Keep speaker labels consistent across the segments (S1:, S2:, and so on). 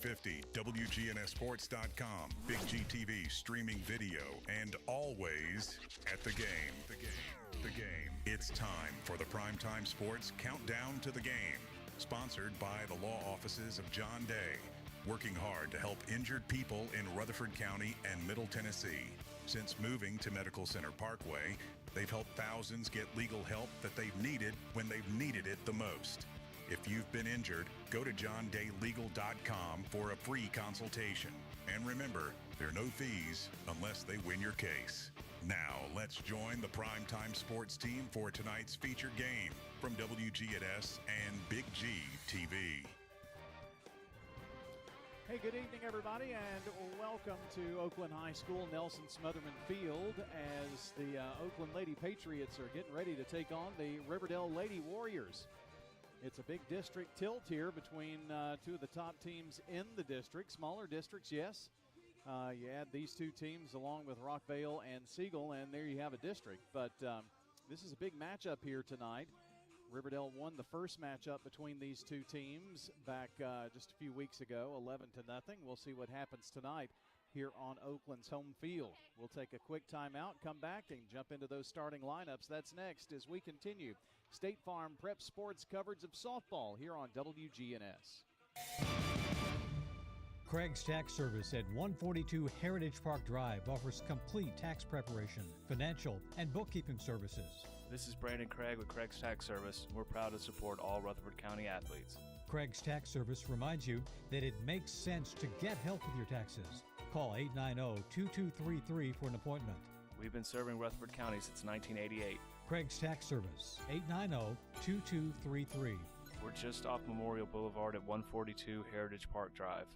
S1: 1450, wgnssports.com, Big G TV streaming video, and always at the game. The game. It's time for the Primetime Sports Countdown to the Game, sponsored by the law offices of John Day, working hard to help injured people in Rutherford County and Middle Tennessee. Since moving to Medical Center Parkway, they've helped thousands get legal help that they've needed when they've needed it the most. If you've been injured, go to johndaylegal.com for a free consultation. And remember, there are no fees unless they win your case. Now, let's join the Primetime Sports team for tonight's featured game from WGNS and Big G TV.
S2: Hey, good evening, everybody, and welcome to Oakland High School, Nelson Smotherman Field, as the Oakland Lady Patriots are getting ready to take on the Riverdale Lady Warriors. It's a big district tilt here between two of the top teams in the district. Smaller districts, yes. You add these two teams along with Rockvale and Siegel, and there you have a district. But this is a big matchup here tonight. Riverdale won the first matchup between these two teams back just a few weeks ago, 11-0. We'll see what happens tonight here on Oakland's home field. We'll take a quick timeout, come back, and jump into those starting lineups. That's next as we continue State Farm Prep Sports coverage of softball here on WGNS.
S3: Craig's Tax Service at 142 Heritage Park Drive offers complete tax preparation, financial, and bookkeeping services.
S4: This is Brandon Craig with Craig's Tax Service. We're proud to support all Rutherford County athletes.
S3: Craig's Tax Service reminds you that it makes sense to get help with your taxes. Call 890-2233 for an appointment.
S4: We've been serving Rutherford County since 1988.
S3: Craig's Tax Service, 890-2233.
S4: We're just off Memorial Boulevard at 142 Heritage Park Drive.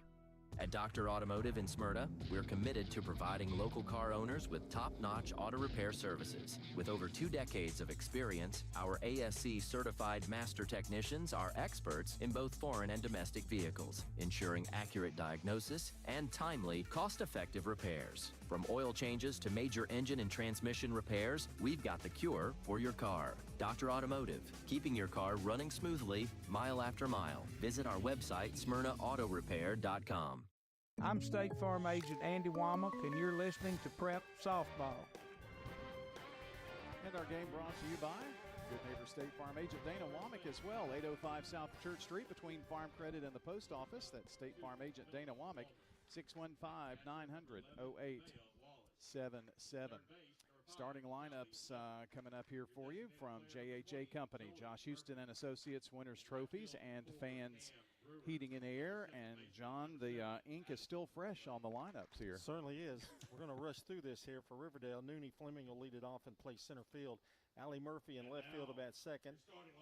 S5: At Dr. Automotive in Smyrna, we're committed to providing local car owners with top-notch auto repair services. With over 2 decades of experience, our ASC certified master technicians are experts in both foreign and domestic vehicles, ensuring accurate diagnosis and timely, cost-effective repairs. From oil changes to major engine and transmission repairs, we've got the cure for your car. Dr. Automotive, keeping your car running smoothly, mile after mile. Visit our website, smyrnaautorepair.com.
S6: I'm State Farm Agent Andy Womack, and you're listening to Prep Softball.
S2: And our game brought to you by good neighbor State Farm Agent Dana Womack as well. 805 South Church Street between Farm Credit and the Post Office. That's State Farm Agent Dana Womack, 615-900-0877. Starting lineups coming up here for you from JHA Company. Josh Houston and Associates Winners Trophies and Fans Heating and Air. And, John, the ink is still fresh on the lineups here.
S7: Certainly is. We're going to rush through this here for Riverdale. Noonie Fleming will lead it off and play center field. Allie Murphy in left field to bat second.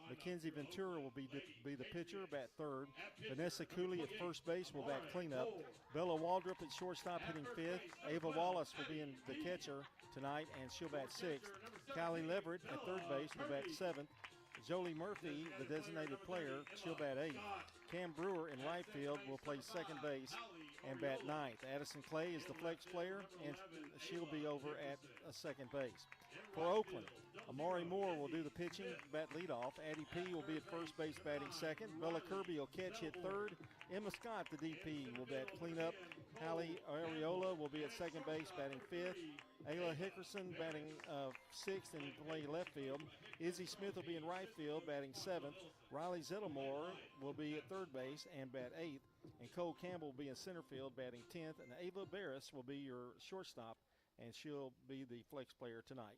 S7: Mackenzie Ventura will be the pitcher, bat third. Vanessa Cooley at first base will bat cleanup. Bella Waldrop at shortstop hitting fifth. Ava Wallace will be in the catcher tonight, and she'll bat sixth. Kylie Leverett at third base will bat seventh. Jolie Murphy, the designated player, she'll bat eighth. Cam Brewer in right field will play second base and bat ninth. Addison Clay is the flex player, and she'll be over at second base. For Oakland, Amari Moore will do the pitching, bat leadoff. Addie P will be at first base batting second. Bella Kirby will catch, hit third. Emma Scott, the DP, will bat cleanup. Hallie Areola will be at second base batting fifth. Ayla Hickerson batting sixth and play left field. Izzy Smith will be in right field batting seventh. Riley Zettlemore will be at third base and bat eighth. And Cole Campbell will be in center field batting 10th. And Ava Barris will be your shortstop, and she'll be the flex player tonight.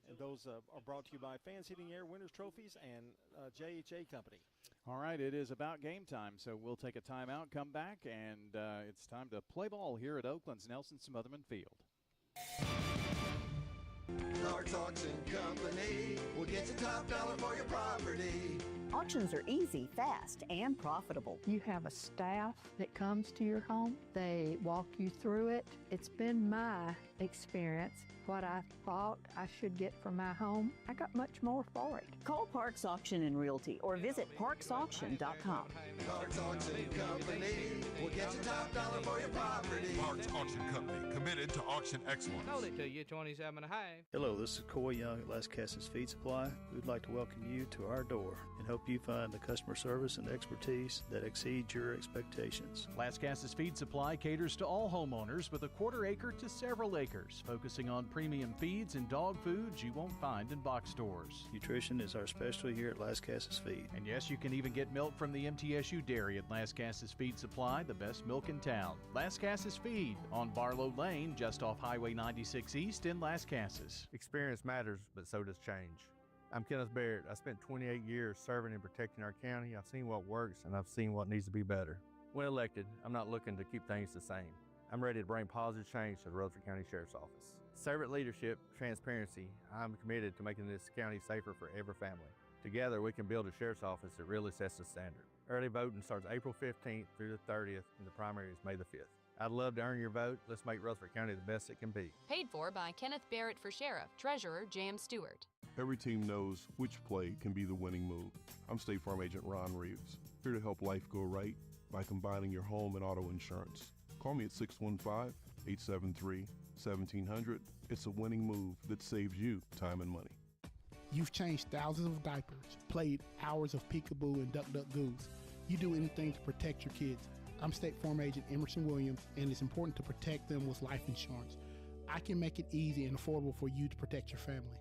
S7: And those are brought to you by Fans Heating Air, Winners Trophies, and JHA Company.
S2: All right, it is about game time, so we'll take a timeout, come back, and it's time to play ball here at Oakland's Nelson Smotherman Field.
S8: Clark's Auction Company will get you top dollar for your property.
S9: Auctions are easy, fast, and profitable.
S10: You have a staff that comes to your home. They walk you through it. It's been my experience. What I thought I should get from my home, I got much more for it.
S9: Call Parks Auction and Realty or visit parksauction.com.
S8: Clark's Auction Company We'll get you top dollar for your property.
S11: Parks Auction Company, committed to auction excellence.
S6: Sold it to you, 27 and a half.
S12: Hello, this is Coy Young at Las Casas Feed Supply. We'd like to welcome you to our door and hope you find the customer service and expertise that exceeds your expectations.
S2: Las Casas Feed Supply caters to all homeowners with a quarter acre to several acres, focusing on premium feeds and dog foods you won't find in box stores.
S12: Nutrition is our specialty here at Las Casas Feed.
S2: And yes, you can even get milk from the MTSU dairy at Las Casas Feed Supply, the best milk in town. Las Casas Feed on Barlow Lane, just off Highway 96 East in Las Casas.
S13: Experience matters, but so does change. I'm Kenneth Barrett. I spent 28 years serving and protecting our county. I've seen what works, and I've seen what needs to be better. When elected, I'm not looking to keep things the same. I'm ready to bring positive change to the Rutherford County Sheriff's Office. Servant leadership, transparency, I'm committed to making this county safer for every family. Together, we can build a Sheriff's Office that really sets the standard. Early voting starts April 15th through the 30th, and the primary is May the 5th. I'd love to earn your vote. Let's make Rutherford County the best it can be.
S14: Paid for by Kenneth Barrett for Sheriff, Treasurer Jan Stewart.
S15: Every team knows which play can be the winning move. I'm State Farm Agent Ron Reeves, here to help life go right by combining your home and auto insurance. Call me at 615-873-1700. It's a winning move that saves you time and money.
S16: You've changed thousands of diapers, played hours of peekaboo and duck duck goose. You do anything to protect your kids. I'm State Farm Agent Emerson Williams, and it's important to protect them with life insurance. I can make it easy and affordable for you to protect your family.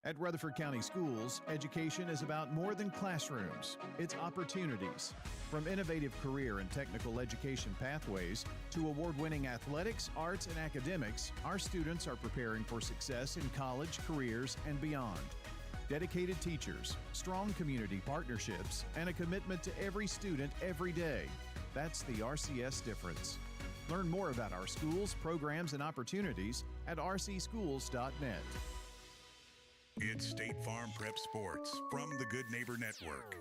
S17: At Rutherford County Schools, education is about more than classrooms. It's opportunities. From innovative career and technical education pathways to award-winning athletics, arts, and academics, our students are preparing for success in college, careers, and beyond. Dedicated teachers, strong community partnerships, and a commitment to every student every day. That's the RCS difference. Learn more about our schools, programs, and opportunities at rcschools.net.
S1: It's State Farm Prep Sports from the Good Neighbor Network.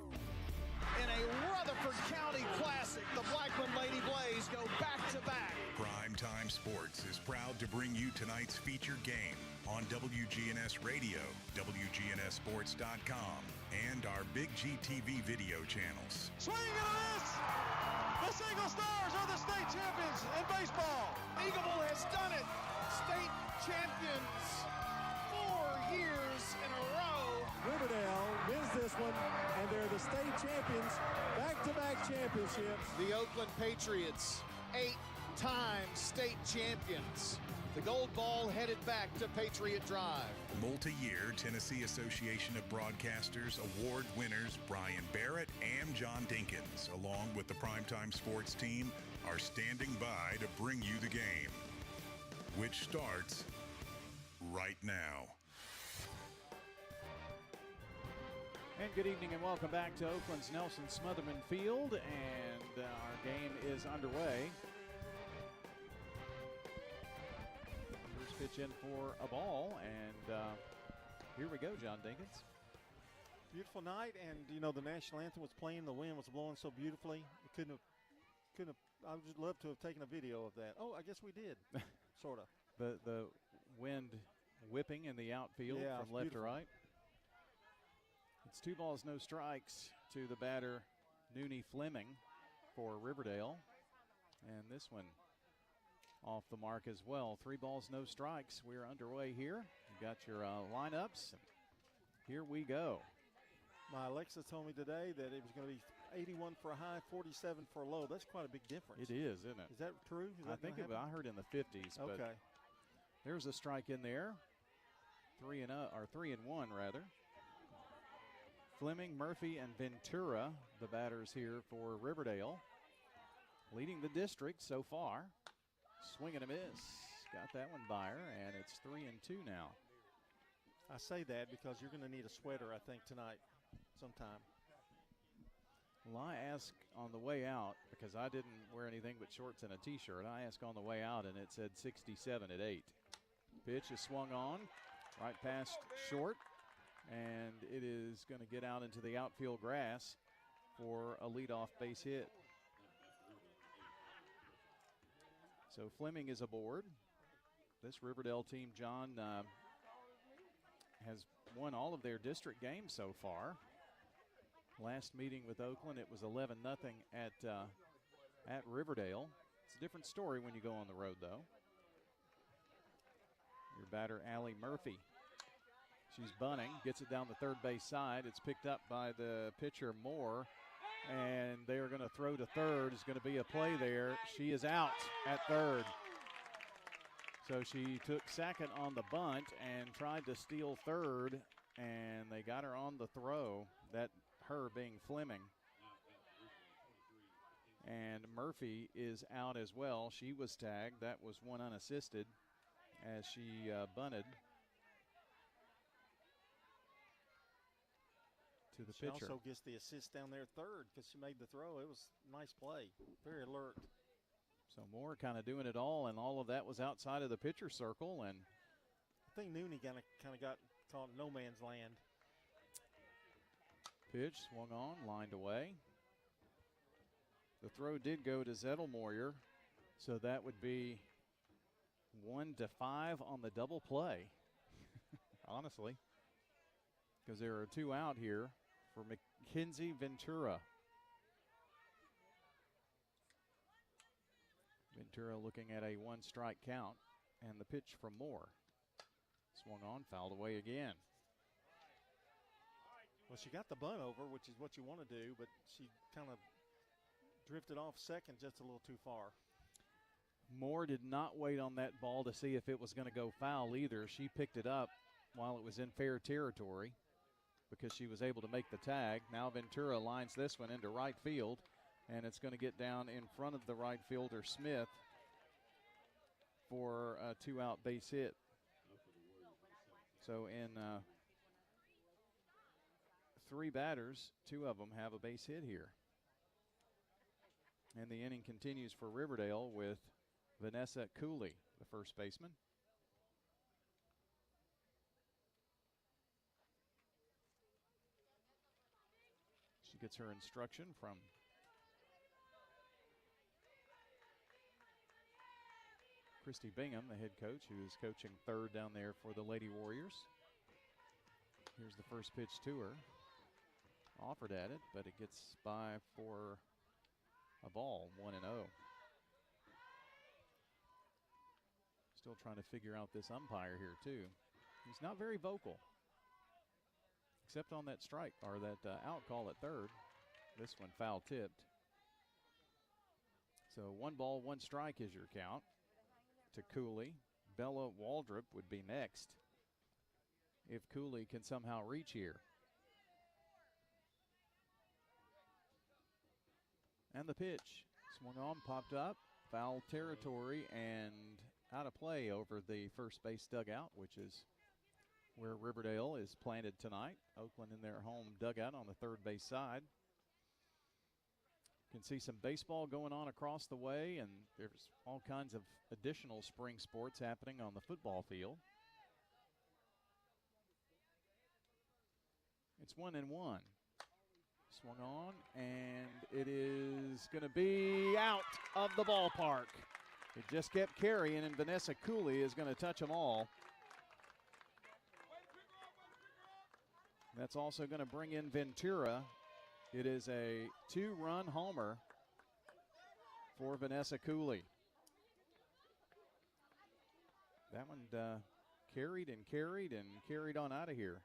S18: In a Rutherford County classic, the Blackman Lady Blaze go back-to-back.
S1: Primetime Sports is proud to bring you tonight's featured game on WGNS Radio, wgnssports.com, and our Big GTV video channels.
S18: Swing and a miss! The Single Stars are the state champions in baseball. Eagleville has done it. State champions 4 years in a row.
S7: Riverdale wins this one, and they're the state champions, back-to-back championships.
S18: The Oakland Patriots, 8-time state champions. The gold ball headed back to Patriot Drive.
S1: Multi-year Tennessee Association of Broadcasters award winners Brian Barrett and John Dinkins, along with the Primetime Sports team, are standing by to bring you the game, which starts right now.
S2: And good evening and welcome back to Oakland's Nelson Smotherman Field, and our game is underway. First pitch in for a ball, and here we go, John Dinkins.
S7: Beautiful night, and you know the national anthem was playing. The wind was blowing so beautifully. It couldn't have. I would just love to have taken a video of that. Oh, I guess we did, sort of.
S2: The wind whipping in the outfield from left to right. It's 2 balls, no strikes to the batter, Noonie Fleming, for Riverdale. And this one off the mark as well. 3 balls, no strikes. We're underway here. You've got your lineups. Here we go.
S7: My Alexa told me today that it was going to be 81 for a high, 47 for a low. That's quite a big difference.
S2: It is, isn't it?
S7: Is that true?
S2: I think I heard in the 50s.
S7: Okay.
S2: But there's a strike in there. 3 and 1 rather. Fleming, Murphy, and Ventura, the batters here for Riverdale, leading the district so far. Swing and a miss. Got that one by her, and it's 3-2 now.
S7: I say that because you're going to need a sweater, I think, tonight sometime.
S2: Well, I asked on the way out, because I didn't wear anything but shorts and a T-shirt. I asked on the way out, and it said 67 at 8. Pitch is swung on, right past short. And it is going to get out into the outfield grass for a leadoff base hit. So Fleming is aboard. This Riverdale team, John, has won all of their district games so far. Last meeting with Oakland, it was 11-0 at at Riverdale. It's a different story when you go on the road, though. Your batter, Allie Murphy. She's bunting, gets it down the third base side. It's picked up by the pitcher, Moore, and they're going to throw to third. It's going to be a play there. She is out at third. So she took second on the bunt and tried to steal third, and they got her on the throw, that her being Fleming. And Murphy is out as well. She was tagged. That was one unassisted as she bunted to the pitcher.
S7: She also gets the assist down there third because she made the throw. It was a nice play. Very alert.
S2: So Moore kind of doing it all, and all of that was outside of the pitcher circle. And
S7: I think Nooney kind of got caught in no man's land.
S2: Pitch swung on, lined away. The throw did go to Zettelmoyer, so that would be 1-5 on the double play, honestly, because there are two out here for Mackenzie Ventura. Ventura looking at a one-strike count, and the pitch from Moore. Swung on, fouled away again.
S7: Well, she got the bunt over, which is what you want to do, but she kind of drifted off second just a little too far.
S2: Moore did not wait on that ball to see if it was going to go foul either. She picked it up while it was in fair territory because she was able to make the tag. Now Ventura lines this one into right field, and it's going to get down in front of the right fielder, Smith, for a two-out base hit. So in three batters, two of them have a base hit here. And the inning continues for Riverdale with Vanessa Cooley, the first baseman. She gets her instruction from Christy Bingham, the head coach, who is coaching third down there for the Lady Warriors. Here's the first pitch to her. Offered at it, but it gets by for a ball, 1-0. Still trying to figure out this umpire here, too. He's not very vocal, except on that strike, or that out call at third. This one foul tipped. So 1 ball, 1 strike is your count to Cooley. Bella Waldrop would be next if Cooley can somehow reach here. And the pitch swung on, popped up, foul territory, and out of play over the first base dugout, which is where Riverdale is planted tonight. Oakland in their home dugout on the third base side. You can see some baseball going on across the way, and there's all kinds of additional spring sports happening on the football field. It's 1-1. Swung on, and it is going to be out of the ballpark. It just kept carrying, and Vanessa Cooley is going to touch them all. That's also going to bring in Ventura. It is a 2-run homer for Vanessa Cooley. That one carried and carried and carried on out of here.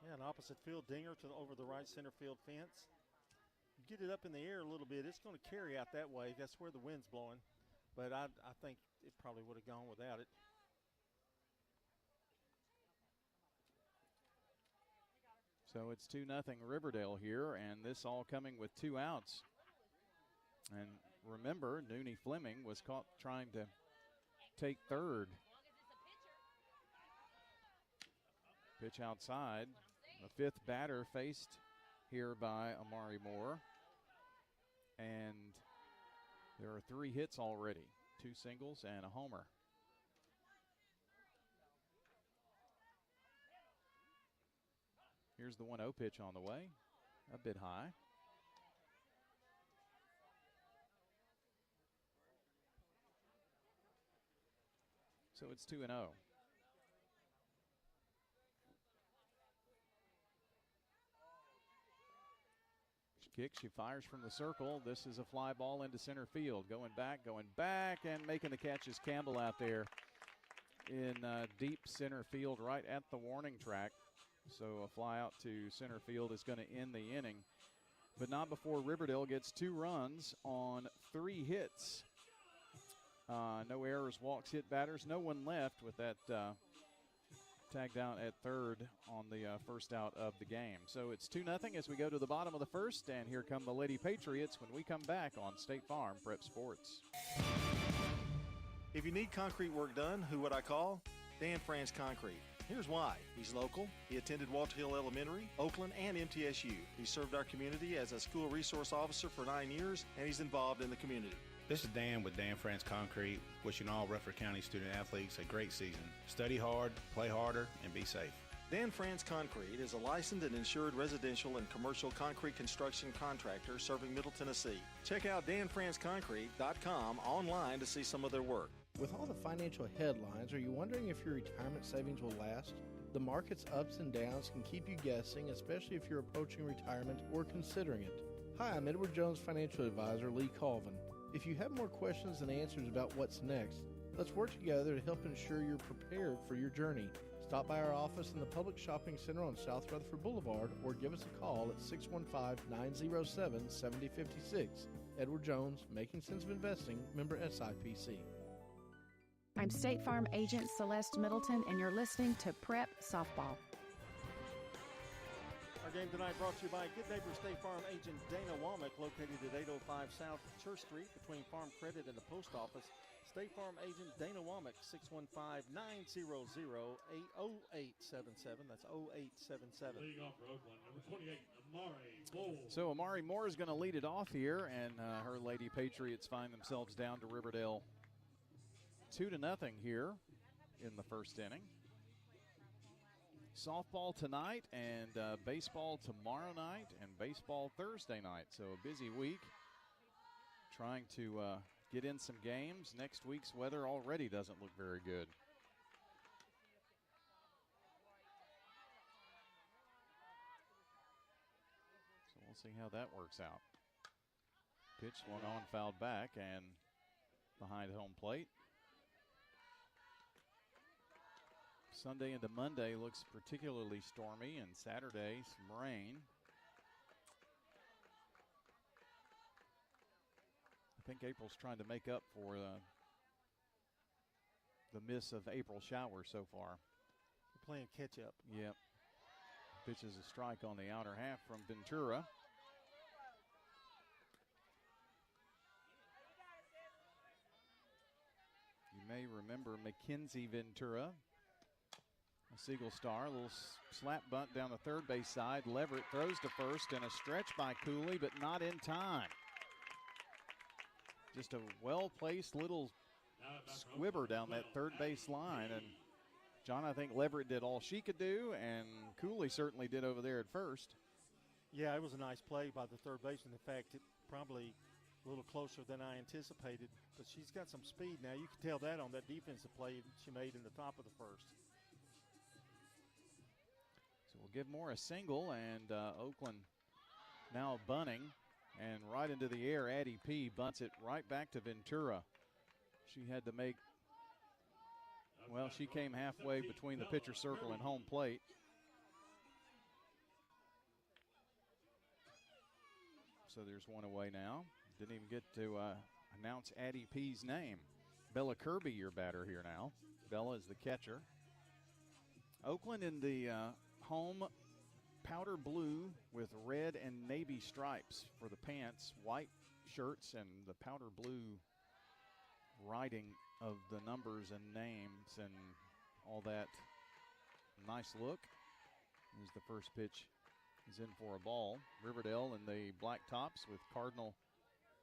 S7: Yeah, an opposite field dinger over the right center field fence. You get it up in the air a little bit, it's going to carry out that way. That's where the wind's blowing. But I think it probably would have gone without it.
S2: So it's 2-0 Riverdale here, and this all coming with 2 outs. And remember, Nooney Fleming was caught trying to take third. Pitch outside. The 5th batter faced here by Amari Moore. And there are 3 hits already, 2 singles and a homer. Here's the 1-0 pitch on the way, a bit high. So it's 2-0. She kick. She fires from the circle. This is a fly ball into center field. Going back, and making the catch is Campbell out there in deep center field right at the warning track. So a fly out to center field is going to end the inning, but not before Riverdale gets 2 runs on 3 hits. No errors, walks, hit batters. No one left with that tagged out at third on the first out of the game. So it's 2-0 as we go to the bottom of the first, and here come the Lady Patriots when we come back on State Farm Prep Sports.
S7: If you need concrete work done, who would I call? Dan France Concrete. Here's why. He's local. He attended Walter Hill Elementary, Oakland, and MTSU. He served our community as a school resource officer for 9 years, and he's involved in the community.
S19: This is Dan with Dan France Concrete, wishing all Rutherford County student athletes a great season. Study hard, play harder, and be safe.
S7: Dan France Concrete is a licensed and insured residential and commercial concrete construction contractor serving Middle Tennessee. Check out danfranceconcrete.com online to see some of their work.
S20: With all the financial headlines, are you wondering if your retirement savings will last? The market's ups and downs can keep you guessing, especially if you're approaching retirement or considering it. Hi, I'm Edward Jones Financial Advisor Lee Colvin. If you have more questions than answers about what's next, let's work together to help ensure you're prepared for your journey. Stop by our office in the Public Shopping Center on South Rutherford Boulevard or give us a call at 615-907-7056. Edward Jones, Making Sense of Investing, member SIPC.
S21: I'm State Farm Agent Celeste Middleton, and you're listening to Prep Softball.
S7: Our game tonight brought to you by Good Neighbor State Farm Agent Dana Womack, located at 805 South Church Street between Farm Credit and the Post Office. State Farm Agent Dana Womack, 615-900-80877. That's 0877.
S22: Leading off for Oakland, number 28, Amari Moore.
S2: So Amari Moore is going to lead it off here, and her Lady Patriots find themselves down to Riverdale 2-0 here in the first inning. Softball tonight and baseball tomorrow night and baseball Thursday night. So a busy week trying to get in some games. Next week's weather already doesn't look very good. So we'll see how that works out. Pitch swung on, fouled back, and behind home plate. Sunday into Monday looks particularly stormy, and Saturday some rain. I think April's trying to make up for the miss of April showers so far.
S7: We're playing catch up.
S2: Yep. Pitches a strike on the outer half from Ventura. You may remember Mackenzie Ventura, a Siegel star. A little slap bunt down the third base side. Leverett throws to first, and a stretch by Cooley, but not in time. Just a well-placed little squibber down that third base line. And, John, I think Leverett did all she could do, and Cooley certainly did over there at first.
S7: Yeah, it was a nice play by the third baseman. In fact, it probably a little closer than I anticipated. But she's got some speed now. You can tell that on that defensive play she made in the top of the first.
S2: So we'll give Moore a single, and Oakland now bunting. And right into the air, Addie P bunts it right back to Ventura. She had to make, well, she came halfway between the pitcher circle and home plate. So there's one away now. Didn't even get to announce Addie P's name. Bella Kirby, your batter here now. Bella is the catcher. Oakland in the home powder blue with red and navy stripes for the pants, white shirts, and the powder blue writing of the numbers and names and all that. Nice look. As the first pitch is in for a ball. Riverdale in the black tops with cardinal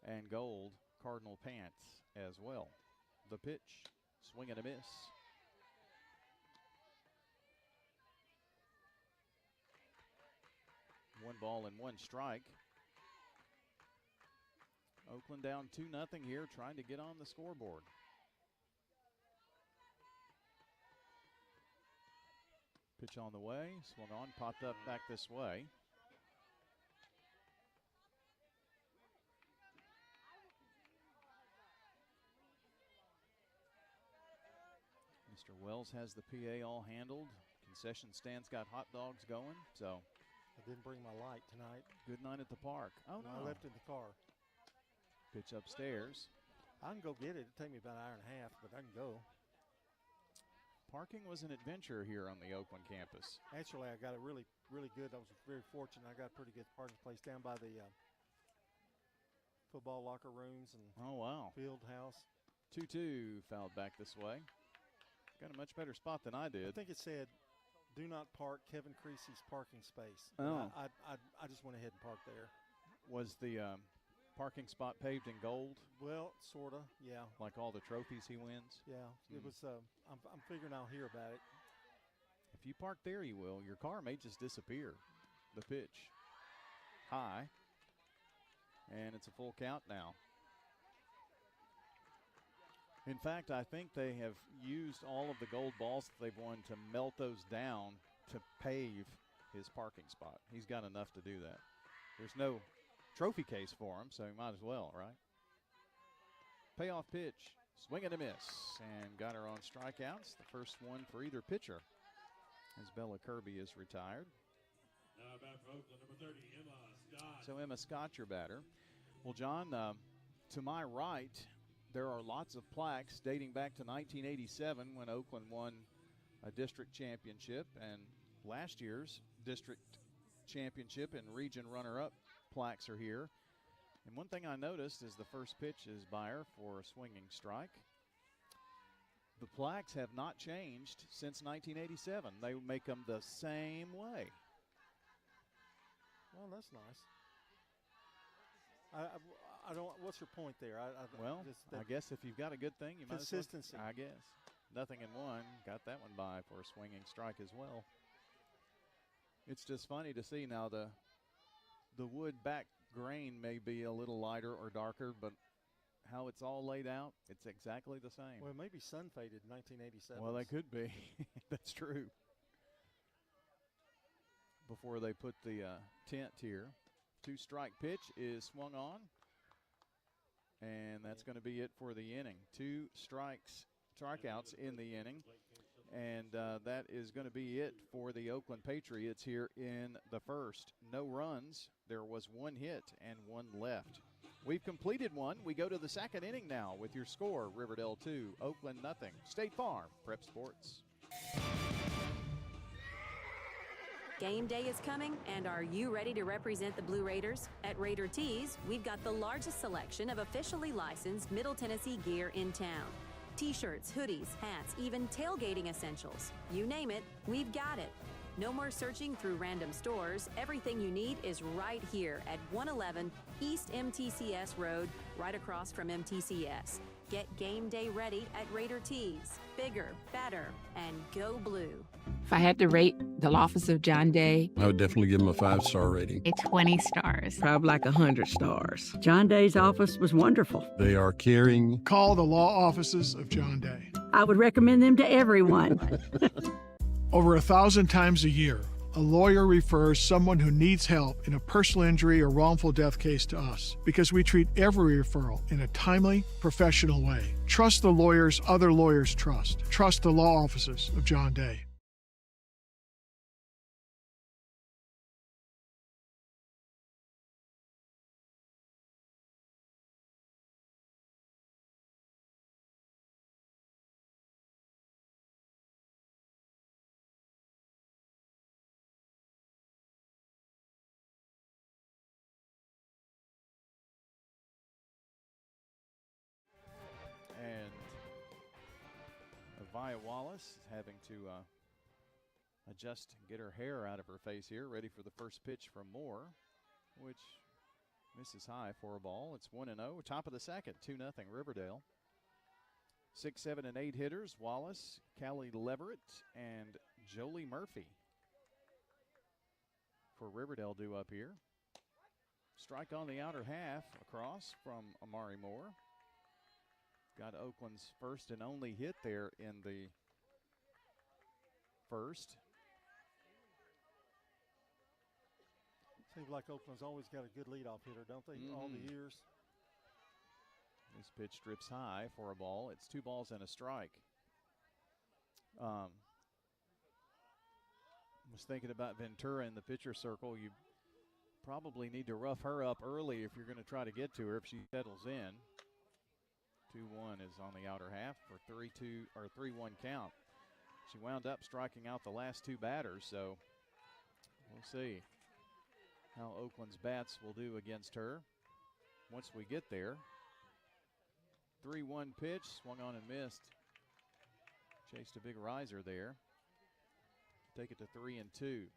S2: and gold cardinal pants as well. The pitch, swing and a miss. One ball and one strike. Oakland down 2-0 here, trying to get on the scoreboard. Pitch on the way, swung on, popped up back this way. Mr. Wells has the PA all handled. Concession stand's got hot dogs going, so.
S7: I didn't bring my light tonight.
S2: Good night at the park. Oh, no.
S7: I left it in the car.
S2: Pitch upstairs.
S7: I can go get it. It'll take me about an hour and a half, but I can go.
S2: Parking was an adventure here on the Oakland campus.
S7: Actually, I got it really, really good. I was very fortunate. I got a pretty good parking place down by the football locker rooms and field house.
S2: 2-2 fouled back this way. Got a much better spot than I did.
S7: I think it said, "Do not park Kevin Creasy's parking space."
S2: Oh.
S7: I just went ahead and parked there.
S2: Was the parking spot paved in gold?
S7: Well, sort of, yeah.
S2: Like all the trophies he wins?
S7: Yeah, it was. I'm figuring I'll hear about it.
S2: If you park there, you will. Your car may just disappear. The pitch. High. And it's a full count now. In fact, I think they have used all of the gold balls that they've won to melt those down to pave his parking spot. He's got enough to do that. There's no trophy case for him, so he might as well, right? Payoff pitch, swing and a miss, and got her on strikeouts. The first one for either pitcher as Bella Kirby is retired.
S22: Now back for Oakland, number 30, Emma Scott.
S2: So Emma Scott, your batter. Well, John, to my right, there are lots of plaques dating back to 1987 when Oakland won a district championship, and last year's district championship and region runner-up plaques are here. And one thing I noticed is the first pitch is Byer for a swinging strike. The plaques have not changed since 1987. They make them the same way.
S7: Well, that's nice. I don't. What's your point there?
S2: I guess if you've got a good thing, you might
S7: consistency.
S2: I guess nothing in one. Got that one by for a swinging strike as well. It's just funny to see now the wood back grain may be a little lighter or darker, but how it's all laid out, it's exactly the same.
S7: Well, maybe sun faded in 1987.
S2: Well, they could be. That's true. Before they put the tent here. 2-strike pitch is swung on, and that's going to be it for the inning. 2 strikeouts in the inning, and that is going to be it for the Oakland Patriots here in the first. No runs. There was 1 hit and 1 left. We've completed one. We go to the second inning now with your score, Riverdale 2, Oakland nothing. State Farm, Prep Sports.
S3: Game day is coming, and are you ready to represent the Blue Raiders? At Raider Tees, we've got the largest selection of officially licensed Middle Tennessee gear in town. T-shirts, hoodies, hats, even tailgating essentials. You name it, we've got it. No more searching through random stores. Everything you need is right here at 111 East MTCS Road, right across from MTCS. Get game day ready at Raider Tees. Bigger, better, and go blue.
S4: If I had to rate the office of John Day,
S23: I would definitely give him a 5-star rating.
S4: it's 20 stars.
S24: Probably like 100 stars. John Day's office was wonderful.
S23: They are caring.
S25: Call the law offices of John Day.
S24: I would recommend them to everyone.
S25: Over 1,000 times a year, a lawyer refers someone who needs help in a personal injury or wrongful death case to us because we treat every referral in a timely, professional way. Trust the lawyers other lawyers trust. Trust the law offices of John Day.
S2: And Avia Wallace is having to adjust and get her hair out of her face here, ready for the first pitch from Moore, which misses high for a ball. It's 1-0, top of the second, 2-0 Riverdale. 6, 7, and 8 hitters, Wallace, Callie Leverett, and Jolie Murphy for Riverdale due up here. Strike on the outer half across from Amari Moore. Got Oakland's first and only hit there in the first.
S7: Seems like Oakland's always got a good leadoff hitter, don't they? All the years.
S2: This pitch drifts high for a ball. It's 2 balls and a strike. Was thinking about Ventura in the pitcher circle. You probably need to rough her up early if you're going to try to get to her if she settles in. 2-1 is on the outer half for 3-2 or 3-1 count. She wound up striking out the last two batters, so we'll see how Oakland's bats will do against her once we get there. 3-1 pitch, swung on and missed. Chased a big riser there. Take it to 3-2.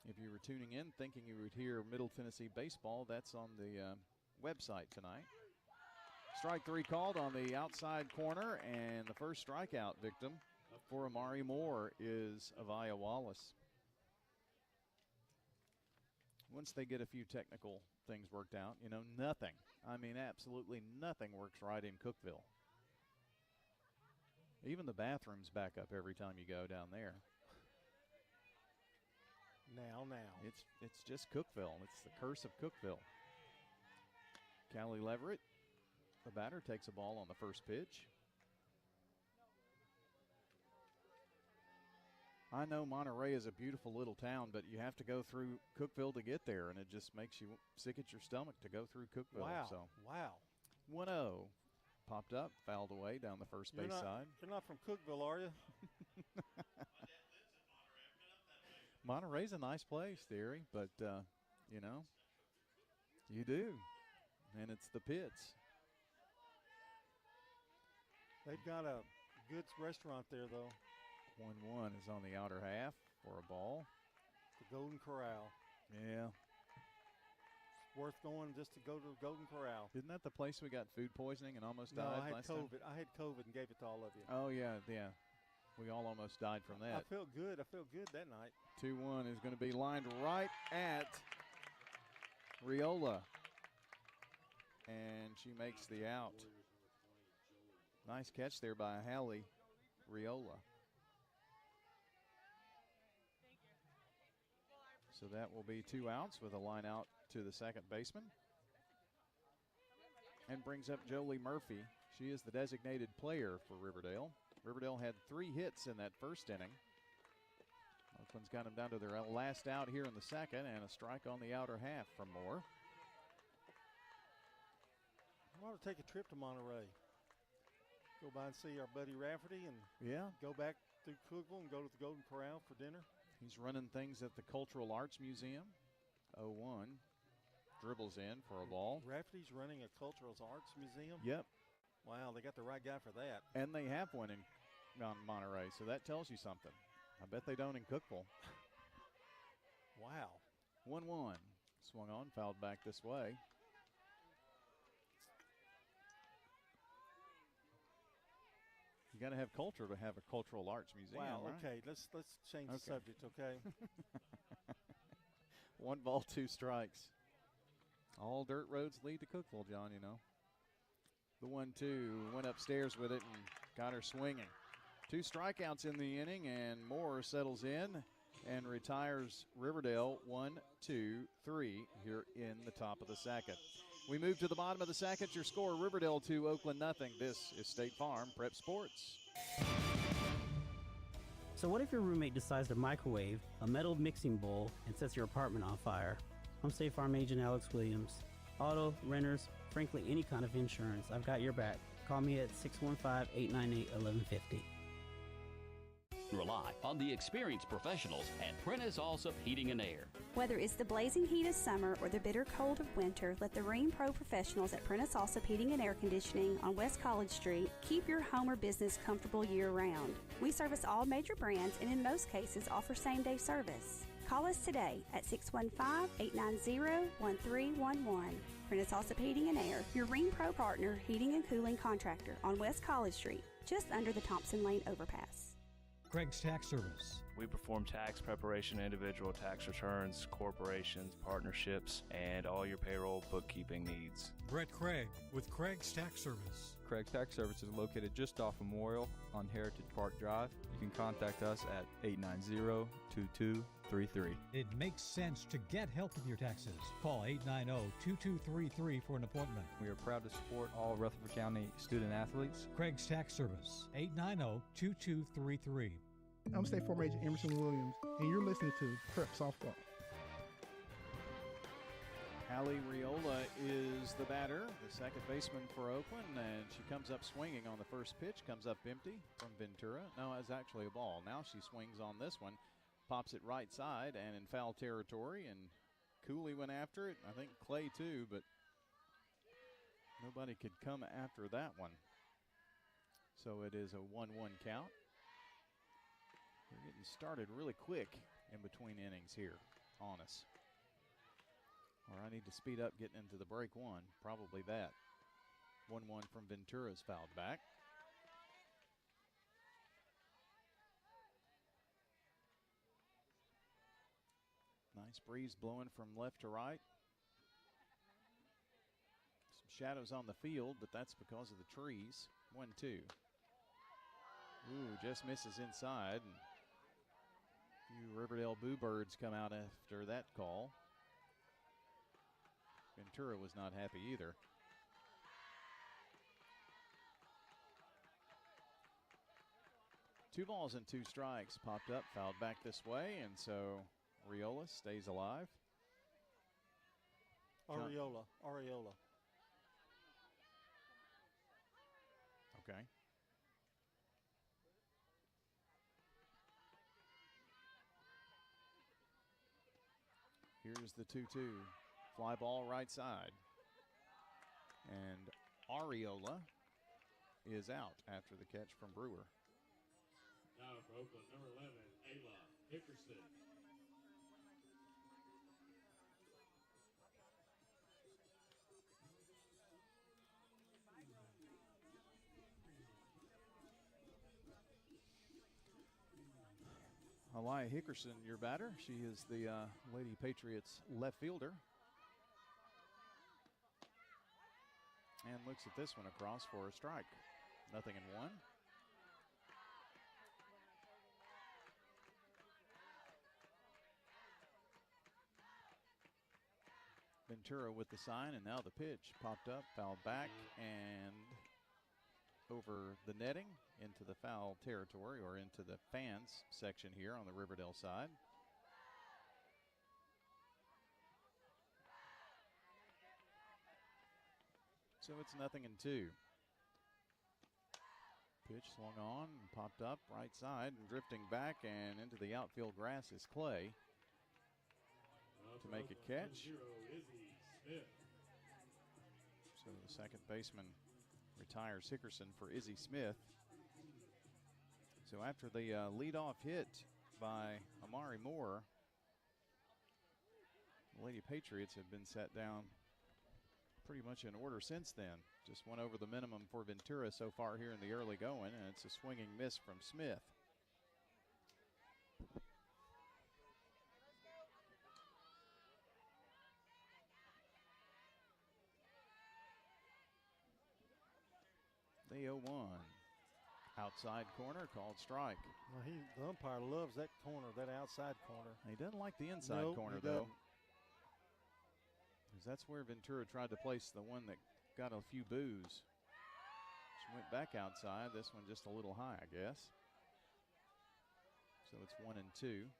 S2: If you were tuning in thinking you would hear Middle Tennessee baseball, that's on the website tonight. Strike three called on the outside corner, and the first strikeout victim for Amari Moore is Avaya Wallace. Once they get a few technical things worked out, you know, nothing, I mean absolutely nothing works right in Cookeville. Even the bathrooms back up every time you go down there.
S7: Now.
S2: It's just Cookeville. It's the curse of Cookeville. Callie Leverett, the batter, takes a ball on the first pitch. I know Monterey is a beautiful little town, but you have to go through Cookeville to get there, and it just makes you sick at your stomach to go through Cookeville.
S7: Wow.
S2: 1-0. Popped up, fouled away down the first base side.
S7: You're not from Cookeville, are you?
S2: Monterey's a nice place, Theory, but, you know, you do. And it's the pits.
S7: They've got a good restaurant there, though.
S2: 1-1 is on the outer half for a ball.
S7: The Golden Corral.
S2: Yeah.
S7: It's worth going just to go to the Golden Corral.
S2: Isn't that the place we got food poisoning and almost died last time?
S7: No, I had COVID and gave it to all of you.
S2: Oh, yeah. We all almost died from that.
S7: I felt good that night.
S2: 2-1 is going to be lined right at Riola. And she makes the out. Nice catch there by Hallie Riola. So that will be 2 outs with a line out to the second baseman. And brings up Jolie Murphy. She is the designated player for Riverdale. Riverdale had 3 hits in that first inning. Oakland's got them down to their last out here in the second, and a strike on the outer half from Moore.
S7: I want to take a trip to Monterey. Go by and see our buddy Rafferty and go back through Cookeville and go to the Golden Corral for dinner.
S2: He's running things at the Cultural Arts Museum. 0-1. Dribbles in for a ball.
S7: Rafferty's running a Cultural Arts Museum?
S2: Yep.
S7: Wow, they got the right guy for that.
S2: And they have one in Monterey, so that tells you something. I bet they don't in Cookeville.
S7: Wow.
S2: 1-1. Swung on, fouled back this way. You got to have culture to have a Cultural Arts Museum.
S7: Wow,
S2: right?
S7: okay, let's change the subject, okay?
S2: 1 ball, 2 strikes. All dirt roads lead to Cookeville, John, you know. The 1-2 went upstairs with it and got her swinging. 2 strikeouts in the inning, and Moore settles in and retires Riverdale 1-2-3 here in the top of the second. We move to the bottom of the second. Your score, Riverdale 2, Oakland nothing. This is State Farm Prep Sports.
S5: So what if your roommate decides to microwave a metal mixing bowl and sets your apartment on fire? I'm State Farm agent Alex Williams. Auto, renters, frankly any kind of insurance, I've got your back. Call me at 615-898-1150.
S8: Rely on the experienced professionals at Prentice Allsup Heating and Air.
S9: Whether it's the blazing heat of summer or the bitter cold of winter, let the Rheem Pro professionals at Prentice Allsup Heating and Air Conditioning on West College Street keep your home or business comfortable year-round. We service all major brands and in most cases offer same-day service. Call us today at 615-890-1311. Prentice Allsup Heating and Air, your Rheem Pro partner heating and cooling contractor on West College Street, just under the Thompson Lane overpass.
S10: Craig's Tax Service.
S6: We perform tax preparation, individual tax returns, corporations, partnerships, and all your payroll bookkeeping needs.
S10: Brett Craig with Craig's Tax Service.
S11: Craig's Tax Service is located just off Memorial on Heritage Park Drive. You can contact us at 890-2233.
S10: It makes sense to get help with your taxes. Call 890-2233 for an appointment.
S11: We are proud to support all Rutherford County student athletes.
S10: Craig's Tax Service, 890-2233.
S16: I'm State Farm Agent Emerson Williams, and you're listening to Prep Softball.
S2: Hallie Riola is the batter, the second baseman for Oakland, and she comes up swinging on the first pitch, comes up empty from Ventura. No, it's actually a ball. Now she swings on this one, pops it right side and in foul territory, and Cooley went after it. I think Clay too, but nobody could come after that one. So it is a 1-1 count. We're getting started really quick in between innings here on us. Or I need to speed up getting into the break one. Probably that. 1-1 from Ventura's fouled back. Nice breeze blowing from left to right. Some shadows on the field, but that's because of the trees. 1-2. Ooh, just misses inside. And a few Riverdale Boo Birds come out after that call. Ventura was not happy either. Two balls and 2 strikes popped up, fouled back this way, and so Riola stays alive.
S7: Areola.
S2: Okay. Here's the 2-2. Fly ball right side. And Areola is out after the catch from Brewer.
S22: Now for Oakland, number 11, Ayla Hickerson.
S2: Aliyah Hickerson, your batter. She is the Lady Patriots left fielder. And looks at this one across for a strike. 0-1. Ventura with the sign, and now the pitch popped up, fouled back, and over the netting into the foul territory, or into the fans section here on the Riverdale side. So it's 0-2. Pitch swung on and popped up right side, and drifting back and into the outfield grass is Clay to make a catch. So the second baseman retires Hickerson for Izzy Smith. So after the leadoff hit by Amari Moore, the Lady Patriots have been set down pretty much in order since then. Just went over the minimum for Ventura so far here in the early going, and it's a swinging miss from Smith. The 0-1. Outside corner called strike.
S7: Well, the umpire loves that corner, that outside corner.
S2: He doesn't like the inside corner, though. Because that's where Ventura tried to place the one that got a few boos. She went back outside. This one just a little high, I guess. So it's 1-2.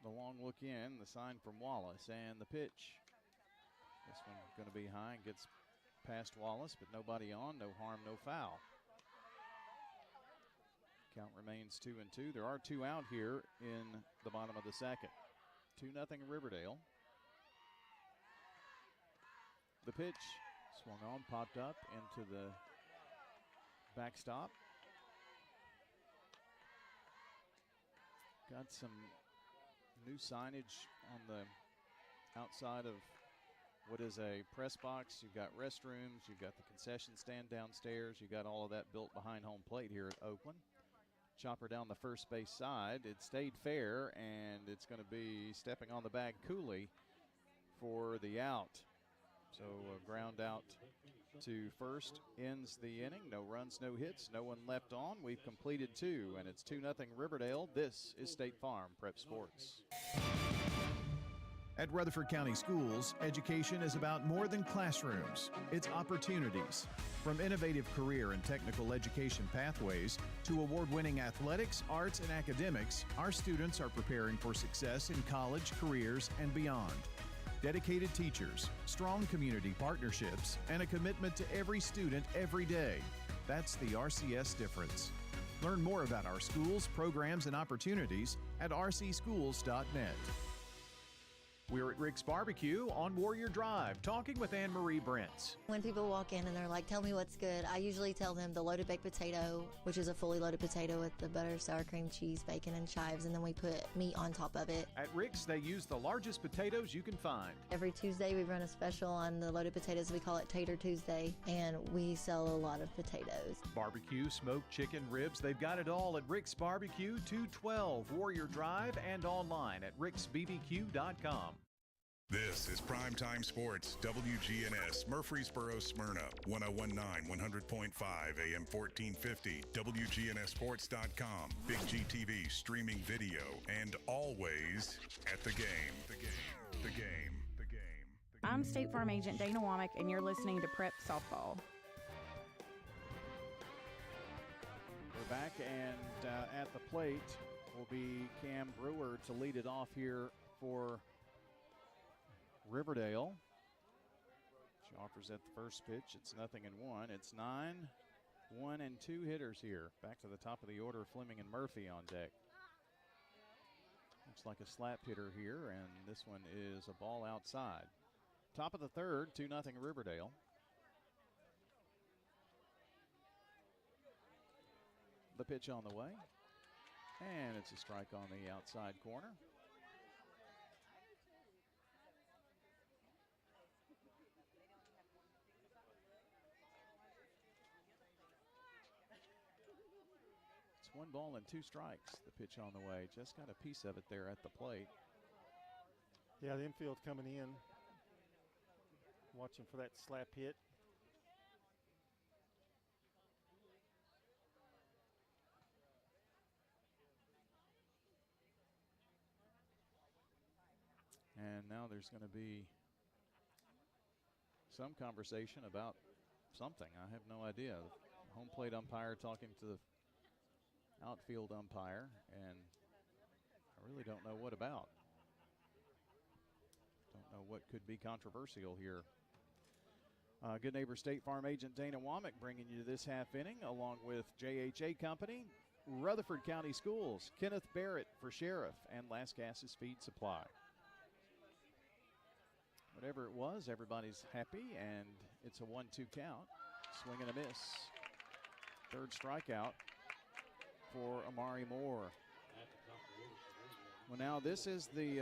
S2: The long look in, the sign from Wallace, and the pitch. This one going to be high and gets past Wallace, but nobody on. No harm, no foul. Count remains 2-2. There are 2 out here in the bottom of the second. 2-0 Riverdale. The pitch swung on, popped up into the backstop. Got some new signage on the outside of what is a press box. You've got restrooms. You've got the concession stand downstairs. You've got all of that built behind home plate here at Oakland. Chopper down the first base side. It stayed fair, and it's going to be stepping on the bag Cooley for the out. So a ground out to first ends the inning. No runs, no hits, no one left on. We've completed 2, and it's 2-0 Riverdale. This is State Farm Prep Sports.
S12: At Rutherford County Schools, education is about more than classrooms. It's opportunities. From innovative career and technical education pathways to award-winning athletics, arts, and academics, our students are preparing for success in college, careers, and beyond. Dedicated teachers, strong community partnerships, and a commitment to every student every day. That's the RCS difference. Learn more about our schools, programs, and opportunities at rcschools.net. We're at Rick's Barbecue on Warrior Drive, talking with Anne-Marie Brents.
S13: When people walk in and they're like, tell me what's good, I usually tell them the loaded baked potato, which is a fully loaded potato with the butter, sour cream, cheese, bacon, and chives, and then we put meat on top of it.
S12: At Rick's, they use the largest potatoes you can find.
S13: Every Tuesday, we run a special on the loaded potatoes. We call it Tater Tuesday, and we sell a lot of potatoes.
S12: Barbecue, smoked chicken, ribs, they've got it all at Rick's Barbecue, 212 Warrior Drive, and online at ricksbbq.com.
S1: This is Primetime Sports, WGNS, Murfreesboro, Smyrna, 1019, 100.5, AM 1450, wgnssports.com, Big GTV streaming video, and always at the game. The game. The game. The game.
S21: I'm State Farm Agent Dana Womack, and you're listening to Prep Softball.
S2: We're back, and at the plate will be Cam Brewer to lead it off here for Riverdale. She offers at the first pitch. It's 0-1. It's 9, 1, and 2 hitters here. Back to the top of the order, Fleming and Murphy on deck. Looks like a slap hitter here, and this one is a ball outside. Top of the third, 2-0 Riverdale. The pitch on the way, and it's a strike on the outside corner. It's 1 ball and 2 strikes. The pitch on the way. Just got a piece of it there at the plate.
S7: Yeah, the infield coming in. Watching for that slap hit.
S2: And now there's going to be some conversation about something. I have no idea. The home plate umpire talking to the outfield umpire, and I really don't know what about. Don't know what could be controversial here. Good Neighbor State Farm Agent Dana Womack bringing you this half inning, along with JHA Company, Rutherford County Schools, Kenneth Barrett for Sheriff, and Last Gas's Feed Supply. Whatever it was, everybody's happy, and it's a 1-2 count. Swing and a miss. Third strikeout for Amari Moore. Well, now this is the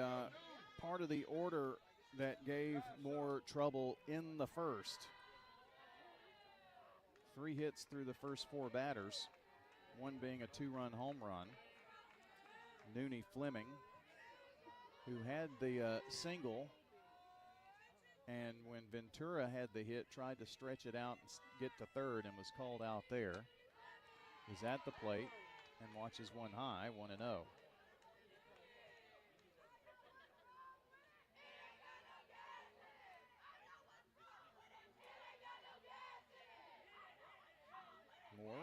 S2: part of the order that gave Moore trouble in the first. 3 hits through the first 4 batters, one being a 2-run home run. Nooney Fleming, who had the single, and when Ventura had the hit, tried to stretch it out and get to third and was called out there. Is at the plate and watches one high, 1-0. Moore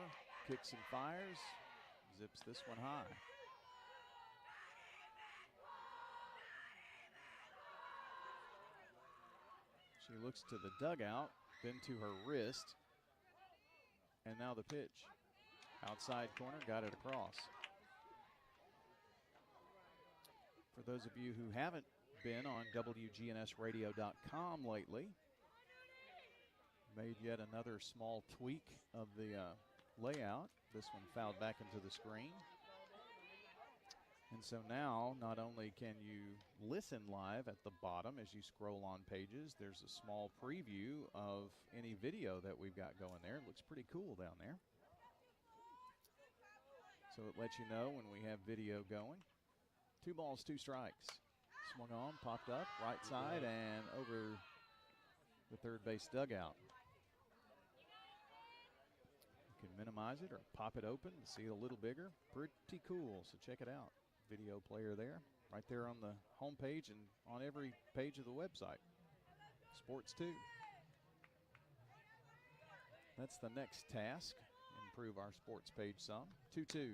S2: kicks and fires, zips this one high. She looks to the dugout, then to her wrist, and now the pitch. Outside corner, got it across. For those of you who haven't been on wgnsradio.com lately, made yet another small tweak of the layout. This one fouled back into the screen. And And so now, not only can you listen live at the bottom as you scroll on pages, there's a small preview of any video that we've got going there. It looks pretty cool down there. So it lets you know when we have video going. 2 balls, 2 strikes. Swung on, popped up, right side, and over the third base dugout. You can minimize it or pop it open to see it a little bigger. Pretty cool, so check it out. Video player there, right there on the home page and on every page of the website. Sports 2. That's the next task. Improve our sports page some. 2-2.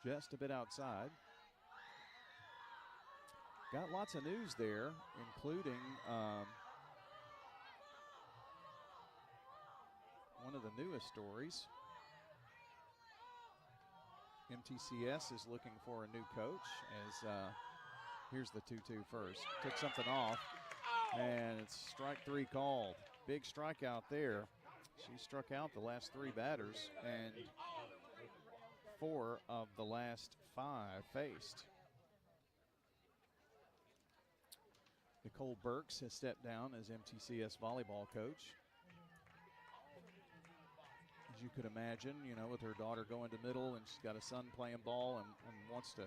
S2: Just a bit outside. Got lots of news there, including one of the newest stories. MTCS is looking for a new coach as here's the 2-2 first. Took something off, and it's strike 3 called. Big strikeout there. She struck out the last 3 batters, and 4 of the last 5 faced. Nicole Burks has stepped down as MTCS volleyball coach. As you could imagine, you know, with her daughter going to middle and she's got a son playing ball and wants to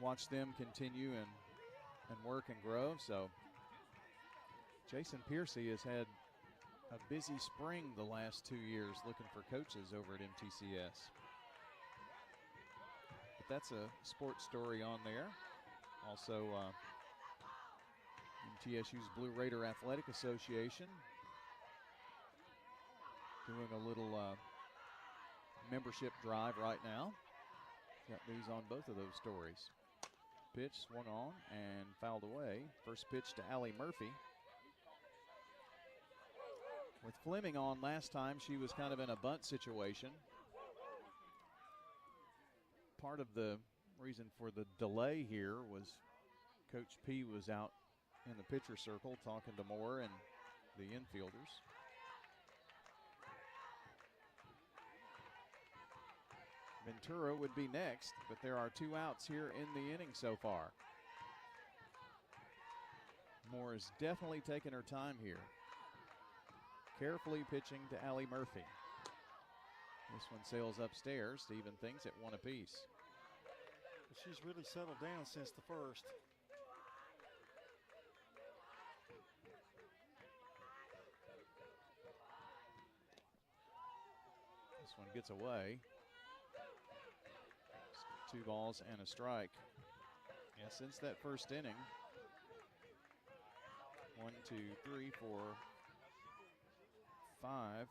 S2: watch them continue and work and grow. So Jason Piercy has had a busy spring the last 2 years looking for coaches over at MTCS. But that's a sports story on there. Also, MTSU's Blue Raider Athletic Association doing a little membership drive right now. Got news on both of those stories. Pitch swung on and fouled away. First pitch to Allie Murphy. With Fleming on last time, she was kind of in a bunt situation. Part of the reason for the delay here was Coach P was out in the pitcher circle talking to Moore and the infielders. Ventura would be next, but there are 2 outs here in the inning so far. Moore is definitely taking her time here. Carefully pitching to Allie Murphy. This one sails upstairs to even things at 1 apiece.
S7: She's really settled down since the first.
S2: This one gets away. 2 balls and a strike. Yeah, since that first inning. 1, 2, 3, 4, 5.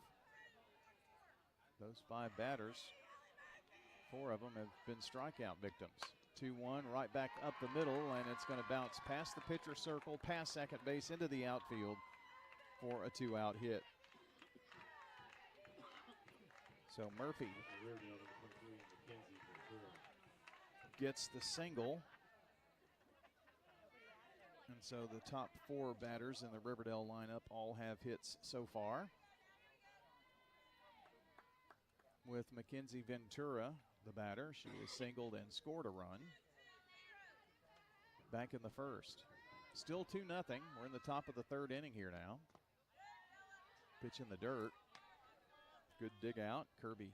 S2: Those 5 batters, 4 of them have been strikeout victims. 2-1, right back up the middle, and it's going to bounce past the pitcher circle, past second base, into the outfield for a 2-out hit. So Murphy gets the single. And so the top 4 batters in the Riverdale lineup all have hits so far. With Mackenzie Ventura, the batter, she has singled and scored a run. Back in the first. Still 2-0. We're in the top of the 3rd inning here now. Pitch in the dirt. Good dig out. Kirby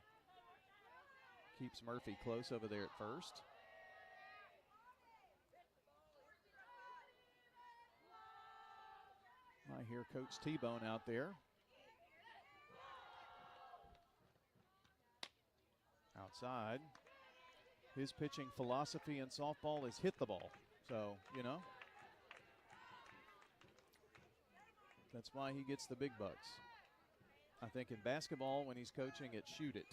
S2: keeps Murphy close over there at first. I hear Coach T-Bone out there. Outside. His pitching philosophy in softball is hit the ball. So, you know, that's why he gets the big bucks. I think in basketball, when he's coaching, it's shoot it.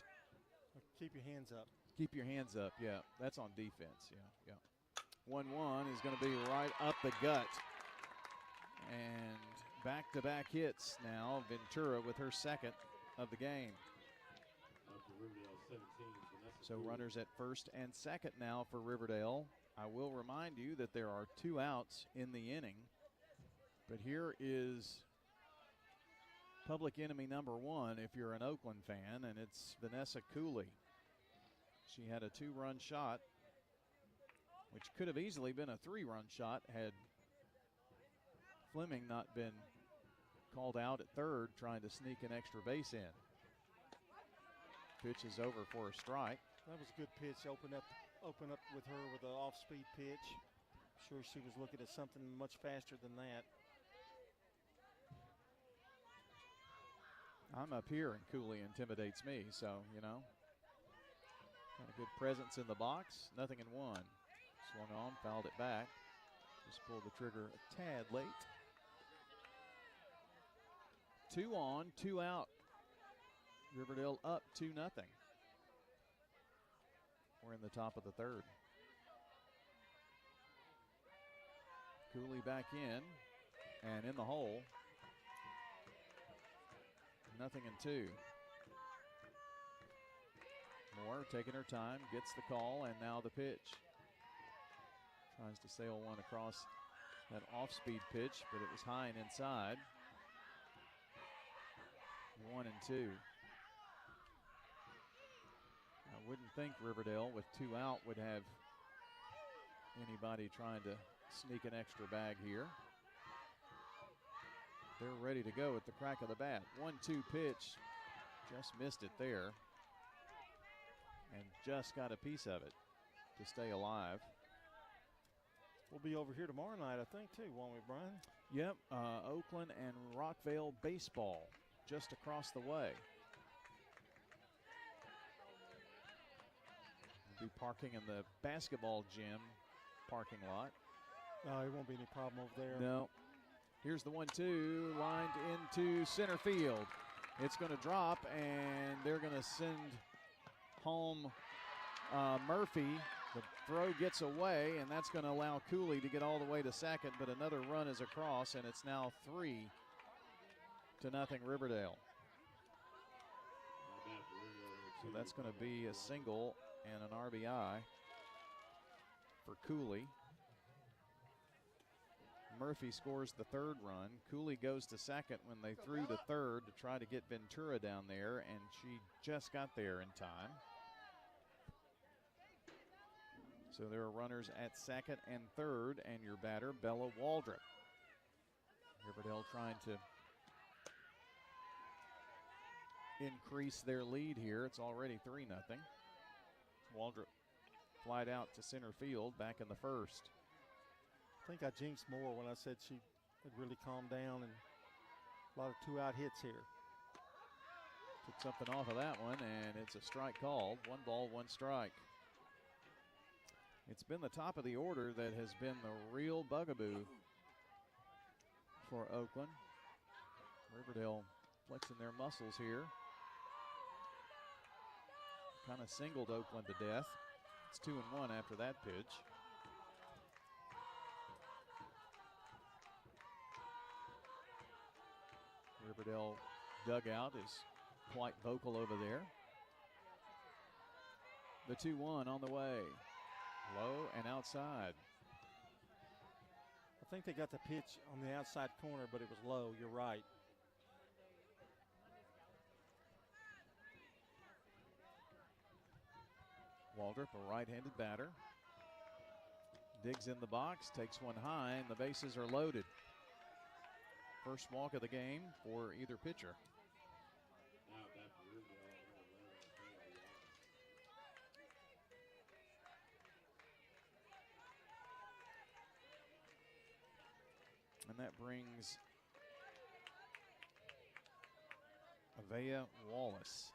S7: Keep your hands up.
S2: Keep your hands up, yeah. That's on defense, yeah. 1-1 is going to be right up the gut. And back-to-back hits now. Ventura with her 2nd of the game. So runners at first and second now for Riverdale. I will remind you that there are 2 outs in the inning. But here is public enemy number 1 if you're an Oakland fan, and it's Vanessa Cooley. She had a 2-run shot, which could have easily been a 3-run shot had Fleming not been called out at third, trying to sneak an extra base in. Pitch is over for a strike.
S7: That was a good pitch. Open up with her with an off-speed pitch. Sure, she was looking at something much faster than that.
S2: I'm up here and Cooley intimidates me, so, you know. Got a good presence in the box. Nothing in one. Swung on, fouled it back. Just pulled the trigger a tad late. 2 on, 2 out. Riverdale up 2-0. We're in the top of the third. Cooley back in and in the hole. 0-2. Moore taking her time, gets the call, and now the pitch. Tries to sail one across that off-speed pitch, but it was high and inside. 1-2. I wouldn't think Riverdale with 2 out would have anybody trying to sneak an extra bag here. They're ready to go at the crack of the bat. 1-2 pitch, just missed it there, and just got a piece of it to stay alive.
S7: We'll be over here tomorrow night, I think, too, won't we, Brian?
S2: Yep, Oakland and Rockvale baseball just across the way. We'll be parking in the basketball gym parking lot.
S7: No, there won't be any problem over there.
S2: No. Here's the 1-2, lined into center field. It's going to drop, and they're going to send home Murphy. The throw gets away, and that's going to allow Cooley to get all the way to second, but another run is across, and it's now 3-0 Riverdale. So that's going to be a single and an RBI for Cooley. Murphy scores the 3rd run. Cooley goes to second when they threw to third to try to get Ventura down there, and she just got there in time. So there are runners at second and third, and your batter, Bella Waldrop. Riverdale trying to increase their lead here. It's already 3-0. Waldrop flied out to center field back in the first.
S7: I think I jinxed Moore when I said she had really calmed down, and a lot of 2-out hits here.
S2: Took something off of that one, and it's a strike called. 1 ball, 1 strike. It's been the top of the order that has been the real bugaboo for Oakland. Riverdale flexing their muscles here. Kind of singled Oakland to death. It's 2-1 after that pitch. Riverdale dugout is quite vocal over there. The 2-1 on the way. Low and outside.
S7: I think they got the pitch on the outside corner, but it was low. You're right.
S2: Waldrop, a right-handed batter. Digs in the box, takes one high, and the bases are loaded. First walk of the game for either pitcher. And that brings Avea Wallace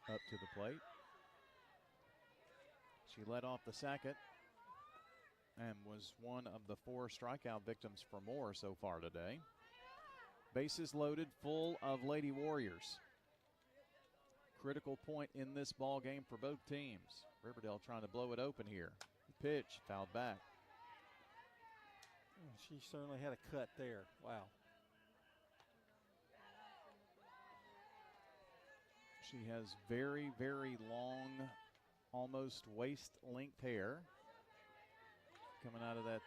S2: up to the plate. She led off the second and was one of the 4 strikeout victims for Moore so far today. Bases loaded, full of Lady Warriors. Critical point in this ball game for both teams. Riverdale trying to blow it open here. Pitch fouled back.
S7: She certainly had a cut there. Wow.
S2: She has very, very long, almost waist-length hair coming out of that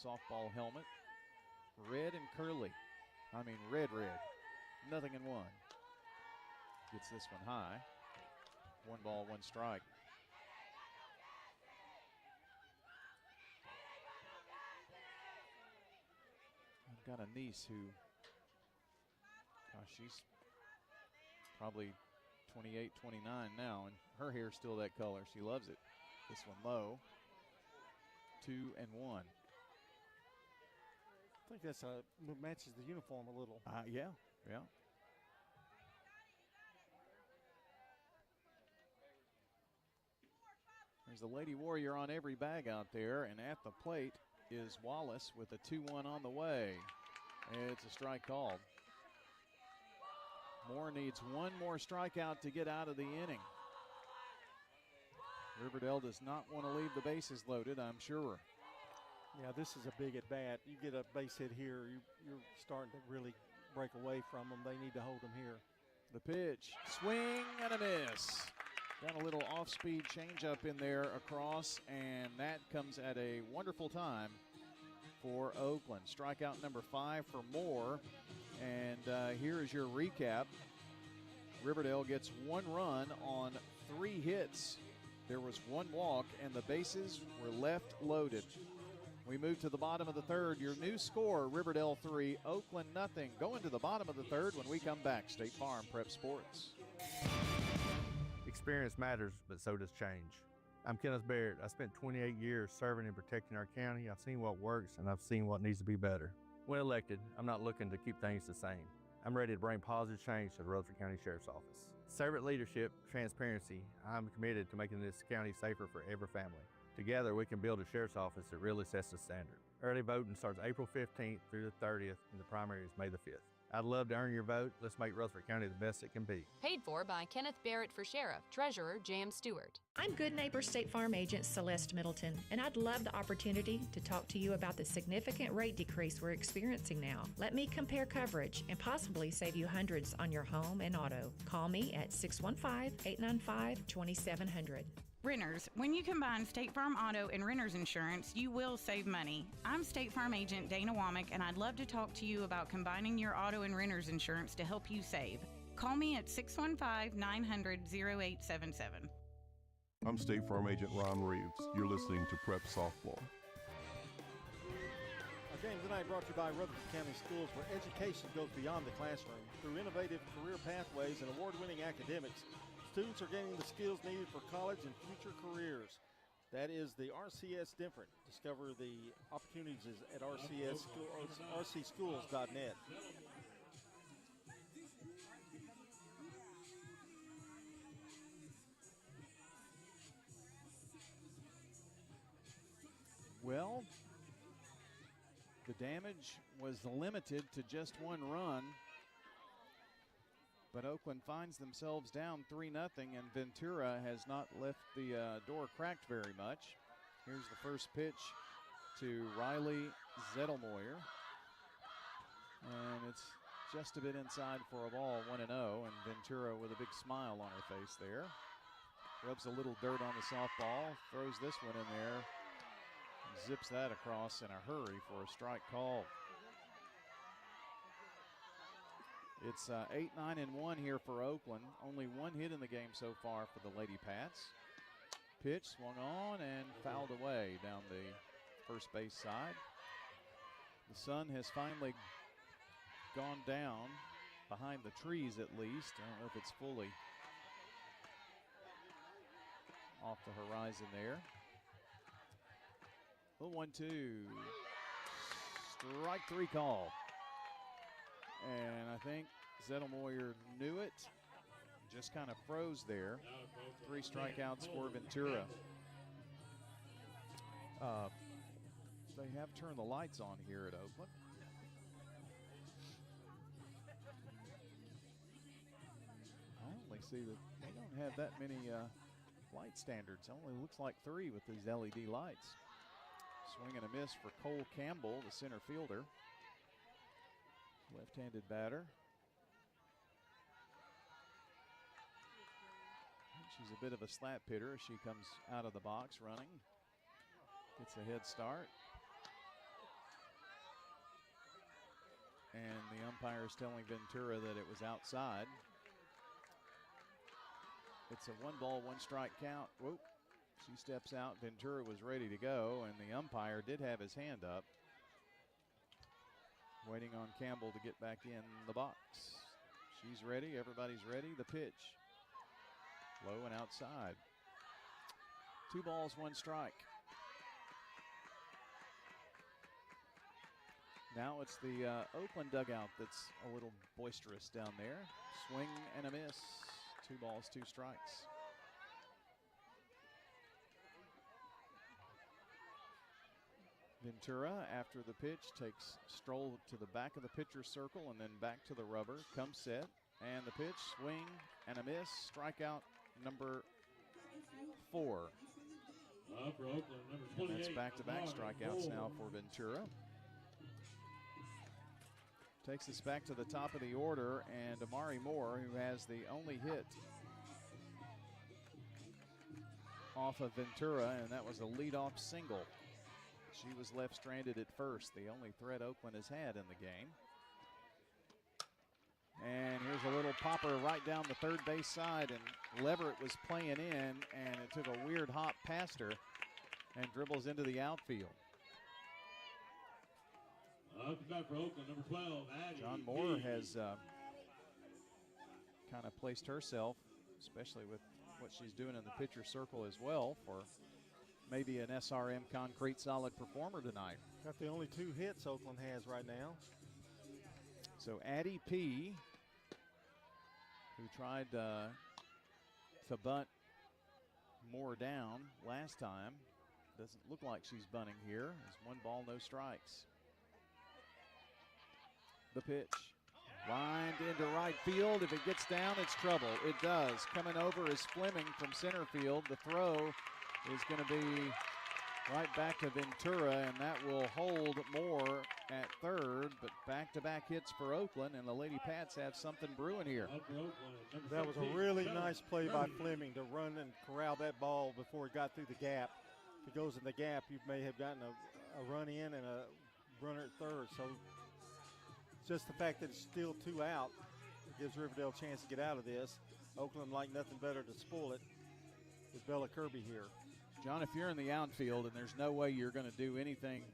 S2: softball helmet. Red and curly. I mean, red. Nothing in one. Gets this one high. 1 ball, 1 strike. got a niece who, gosh, she's probably 28, 29 now, and her hair's still that color. She loves it. This one low. 2-1.
S7: I think that's matches the uniform a little.
S2: Yeah. There's the Lady Warrior on every bag out there, and at the plate is Wallace with a 2-1 on the way. It's a strike called. Moore needs one more strikeout to get out of the inning. Riverdale does not want to leave the bases loaded, I'm sure.
S7: Yeah, this is a big at bat. You get a base hit here, you're starting to really break away from them. They need to hold them here.
S2: The pitch, swing and a miss. Got a little off-speed changeup in there across, and that comes at a wonderful time for Oakland. Strikeout number 5 for Moore, and here is your recap. Riverdale gets 1 run on 3 hits. There was 1 walk, and the bases were left loaded. We move to the bottom of the third. Your new score, Riverdale 3, Oakland nothing. Going to the bottom of the third when we come back. State Farm Prep Sports.
S14: Experience matters, but so does change. I'm Kenneth Barrett. I spent 28 years serving and protecting our county. I've seen what works, and I've seen what needs to be better. When elected, I'm not looking to keep things the same. I'm ready to bring positive change to the Rutherford County Sheriff's Office. Servant leadership, transparency, I'm committed to making this county safer for every family. Together, we can build a sheriff's office that really sets the standard. Early voting starts April 15th through the 30th, and the primary is May the 5th. I'd love to earn your vote. Let's make Rutherford County the best it can be.
S15: Paid for by Kenneth Barrett for Sheriff, Treasurer Jam Stewart.
S17: I'm Good Neighbor State Farm Agent Celeste Middleton, and I'd love the opportunity to talk to you about the significant rate decrease we're experiencing now. Let me compare coverage and possibly save you hundreds on your home and auto. Call me at 615-895-2700.
S4: Renters, when you combine State Farm Auto and Renters Insurance, you will save money. I'm State Farm Agent Dana Womack, and I'd love to talk to you about combining your auto and Renters Insurance to help you save. Call me at 615-900-0877.
S18: I'm State Farm Agent Ron Reeves. You're listening to Prep Softball.
S7: Our game tonight brought to you by Rutherford County Schools, where education goes beyond the classroom. Through innovative career pathways and award-winning academics, students are gaining the skills needed for college and future careers. That is the RCS Different. Discover the opportunities at rcschools.net.
S2: Well, the damage was limited to just 1 run. But Oakland finds themselves down 3-0, and Ventura has not left the door cracked very much. Here's the first pitch to Riley Zettelmoyer. And it's just a bit inside for a ball, 1-0, and Ventura with a big smile on her face there. Rubs a little dirt on the softball, throws this one in there, and zips that across in a hurry for a strike call. It's 8-9-1 here for Oakland. Only 1 hit in the game so far for the Lady Pats. Pitch swung on and fouled away down the first base side. The sun has finally gone down behind the trees at least. I don't know if it's fully off the horizon there. The 1-2. Strike 3 call. And I think Zettelmoyer knew it, just kind of froze there. 3 strikeouts for Ventura. They have turned the lights on here at Oakland. I only see that they don't have that many light standards. It only looks like 3 with these LED lights. Swing and a miss for Cole Campbell, the center fielder. Left-handed batter. She's a bit of a slap hitter as she comes out of the box running. Gets a head start. And the umpire is telling Ventura that it was outside. It's a 1-ball, 1-strike count. Whoop. She steps out. Ventura was ready to go, and the umpire did have his hand up. Waiting on Campbell to get back in the box. She's ready. Everybody's ready. The pitch. Low and outside. 2 balls, 1 strike. Now it's the Oakland dugout that's a little boisterous down there. Swing and a miss. 2 balls, 2 strikes. Ventura, after the pitch, takes stroll to the back of the pitcher's circle and then back to the rubber. Comes set, and the pitch, swing and a miss. Strikeout number 4.
S22: For Oakland, number 28.
S2: And that's back-to-back strikeouts now for Ventura. Takes us back to the top of the order, and Amari Moore, who has the only hit off of Ventura, and that was a leadoff single. She was left stranded at first, the only threat Oakland has had in the game. And here's a little popper right down the third base side, and Leverett was playing in, and it took a weird hop past her and dribbles into the outfield.
S22: Back for Oakland, number 12, Addie.
S2: John Moore has kind of placed herself, especially with what she's doing in the pitcher circle as well, for maybe an SRM concrete solid performer tonight.
S7: Got the only 2 hits Oakland has right now.
S2: So Addie P., who tried to bunt Moore down last time, doesn't look like she's bunting here. It's 1 ball, no strikes. The pitch, lined into right field. If it gets down, it's trouble. It does. Coming over is Fleming from center field. The throw is going to be right back to Ventura, and that will hold Moore at third. But back-to-back hits for Oakland, and the Lady Pats have something brewing here.
S7: That was a really nice play by Fleming to run and corral that ball before it got through the gap. If it goes in the gap, you may have gotten a run in and a runner at third. So just the fact that it's still 2 out, it gives Riverdale a chance to get out of this. Oakland like nothing better to spoil it with Bella Kirby here.
S2: John, if you're in the outfield and there's no way you're going to do anything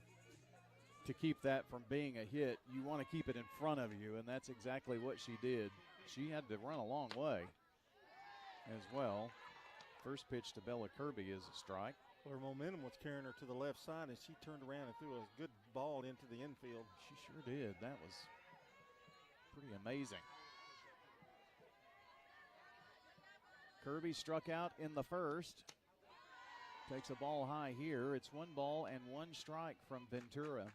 S2: to keep that from being a hit, you want to keep it in front of you, and that's exactly what she did. She had to run a long way as well. First pitch to Bella Kirby is a strike.
S7: Well, her momentum was carrying her to the left side, and she turned around and threw a good ball into the infield.
S2: She sure did. That was pretty amazing. Kirby struck out in the first. Takes a ball high here. It's 1 ball and 1 strike from Ventura.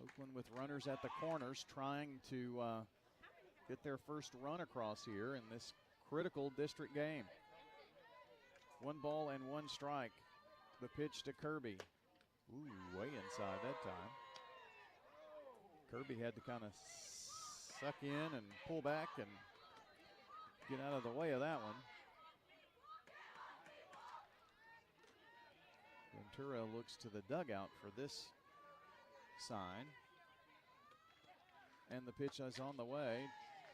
S2: Oakland with runners at the corners trying to get their first run across here in this critical district game. 1 ball and 1 strike. The pitch to Kirby. Ooh, way inside that time. Kirby had to kind of suck in and pull back and get out of the way of that one. Ventura looks to the dugout for this sign. And the pitch is on the way.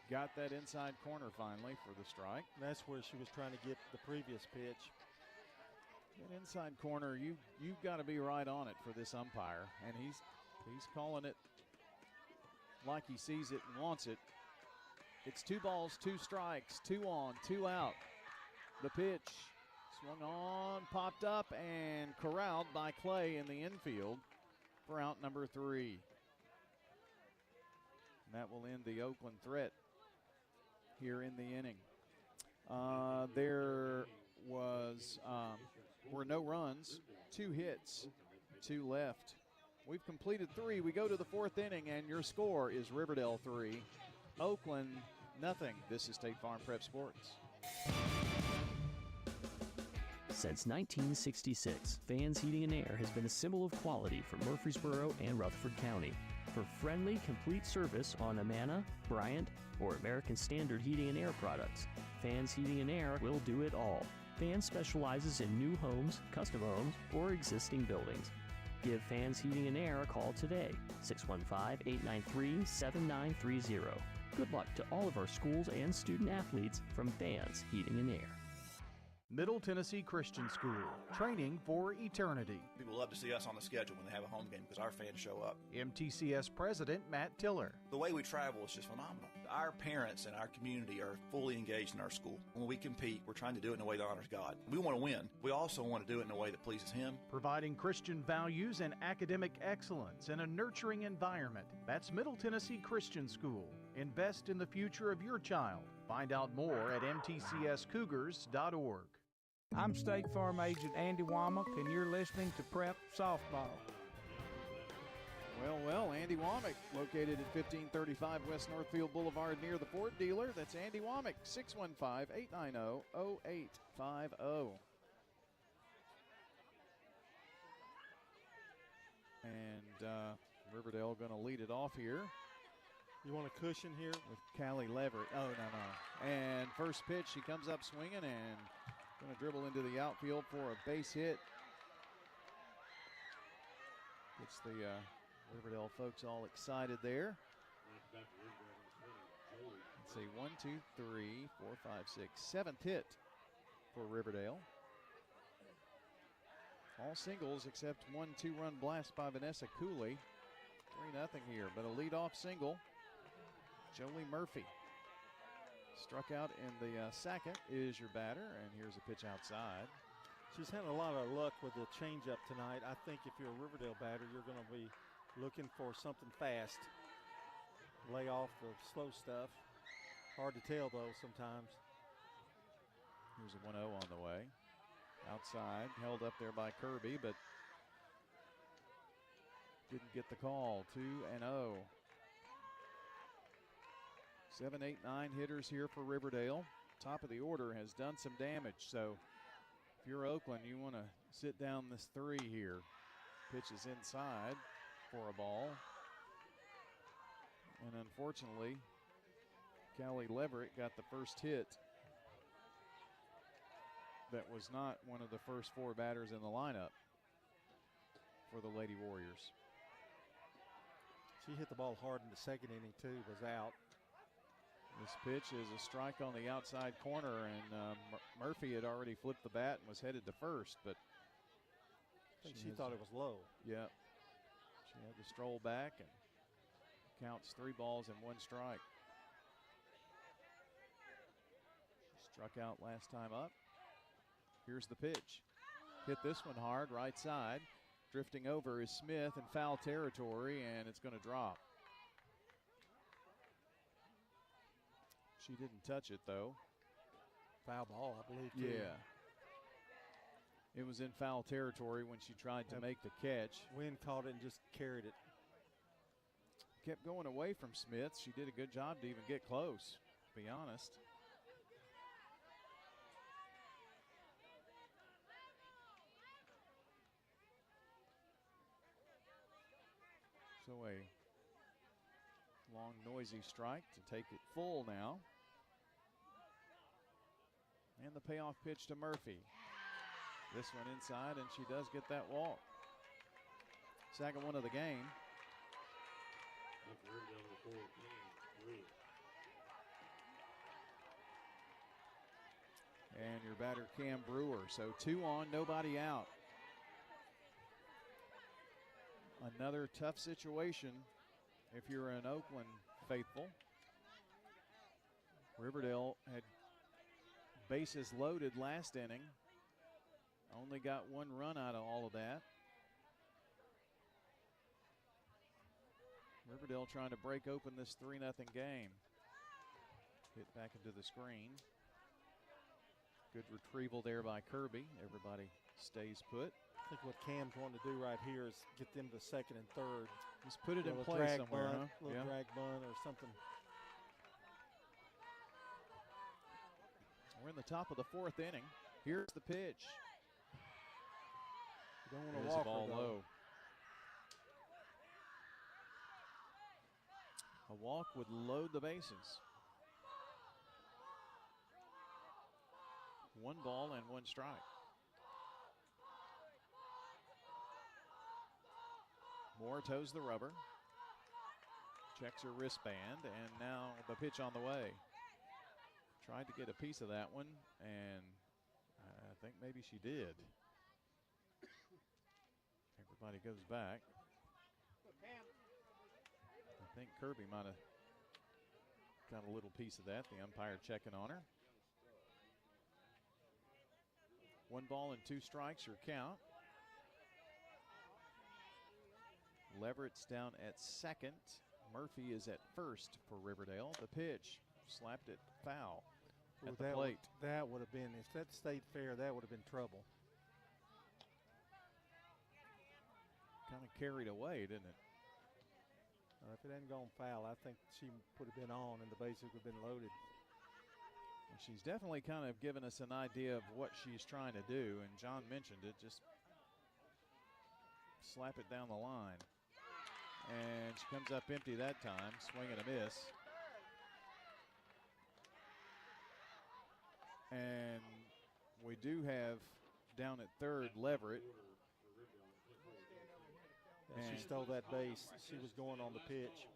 S2: Got that inside corner finally for the strike.
S7: That's where she was trying to get the previous pitch.
S2: That inside corner, you've got to be right on it for this umpire. And he's calling it like he sees it and wants it. It's 2 balls, 2 strikes, 2 on, 2 out. The pitch swung on, popped up, and corralled by Clay in the infield for out number 3. And that will end the Oakland threat here in the inning. There were no runs, 2 hits, 2 left. We've completed 3. We go to the 4th inning, and your score is Riverdale 3, Oakland nothing. This is State Farm Prep Sports.
S3: Since 1966, Fans Heating and Air has been a symbol of quality for Murfreesboro and Rutherford County. For friendly, complete service on Amana, Bryant, or American Standard Heating and Air products, Fans Heating and Air will do it all. Fans specializes in new homes, custom homes, or existing buildings. Give Fans Heating and Air a call today, 615-893-7930. Good luck to all of our schools and student athletes from Fans Heating and Air.
S2: Middle Tennessee Christian School, training for eternity.
S19: People love to see us on the schedule when they have a home game because our fans show up.
S2: MTCS President Matt Tiller.
S19: The way we travel is just phenomenal. Our parents and our community are fully engaged in our school. When we compete, we're trying to do it in a way that honors God. We want to win. We also want to do it in a way that pleases Him.
S2: Providing Christian values and academic excellence in a nurturing environment. That's Middle Tennessee Christian School. Invest in the future of your child. Find out more at mtcscougars.org.
S20: I'm State Farm Agent Andy Womack, and you're listening to Prep Softball.
S2: Well, Andy Womack, located at 1535 West Northfield Boulevard near the Ford dealer. That's Andy Womack, 615-890-0850. And Riverdale going to lead it off here.
S7: You want a cushion here?
S2: With Callie Leverett. Oh, no. And first pitch, she comes up swinging and going to dribble into the outfield for a base hit. Gets the Riverdale folks all excited there. Let's see, 1, 2, 3, 4, 5, 6, seventh hit for Riverdale. All singles except one 2-run blast by Vanessa Cooley. 3-0 here, but a leadoff single. Jolie Murphy. Struck out in the second is your batter, and here's a pitch outside.
S7: She's had a lot of luck with the changeup tonight. I think if you're a Riverdale batter, you're going to be looking for something fast. Lay off the slow stuff. Hard to tell, though, sometimes.
S2: Here's a 1-0 on the way. Outside, held up there by Kirby, but didn't get the call. 2-0. 7, 8, 9 hitters here for Riverdale. Top of the order has done some damage, so if you're Oakland, you want to sit down this 3 here. Pitch is inside for a ball. And unfortunately, Callie Leverett got the first hit. That was not one of the first 4 batters in the lineup for the Lady Warriors.
S7: She hit the ball hard in the second inning, too, was out.
S2: This pitch is a strike on the outside corner, and Murphy had already flipped the bat and was headed to first, but
S7: I think she thought it was low.
S2: Yeah. She had to stroll back and counts 3 balls and 1 strike. Struck out last time up. Here's the pitch. Hit this one hard, right side. Drifting over is Smith in foul territory, and it's going to drop. She didn't touch it, though.
S7: Foul ball, I believe, too.
S2: Yeah. It was in foul territory when she tried to make the catch.
S7: Wind caught it and just carried it.
S2: Kept going away from Smith. She did a good job to even get close, to be honest. So a long, noisy strike to take it full now. And the payoff pitch to Murphy. This one inside, and she does get that walk. Second one of the game. And your batter, Cam Brewer. So 2 on, nobody out. Another tough situation if you're an Oakland faithful. Riverdale had bases loaded last inning. Only got 1 run out of all of that. Riverdale trying to break open this 3-0 game. Hit back into the screen. Good retrieval there by Kirby. Everybody stays put.
S7: I think what Cam's wanting to do right here is get them to second and third.
S2: Just put it in play somewhere,
S7: bunt,
S2: huh?
S7: Little drag bunt or something.
S2: We're in the top of the 4th inning. Here's the pitch.
S7: You don't want to
S2: There's
S7: walk
S2: the ball
S7: her,
S2: low. A walk would load the bases. 1 ball and 1 strike. Moore toes the rubber. Checks her wristband, and now the pitch on the way. Tried to get a piece of that one, and think maybe she did. Everybody goes back. I think Kirby might have got a little piece of that. The umpire checking on her. 1 ball and 2 strikes, your count. Leverett's down at second. Murphy is at first for Riverdale. The pitch, slapped it foul at the plate.
S7: That would have been, if that stayed fair, that would have been trouble.
S2: Kind of carried away, didn't it?
S7: If it hadn't gone foul, I think she would have been on and the bases would have been loaded.
S2: Well, she's definitely kind of given us an idea of what she's trying to do, and John mentioned it, just slap it down the line. And she comes up empty that time, swing and a miss. And we do have down at third Leverett.
S7: And she stole that base. She was going on the pitch.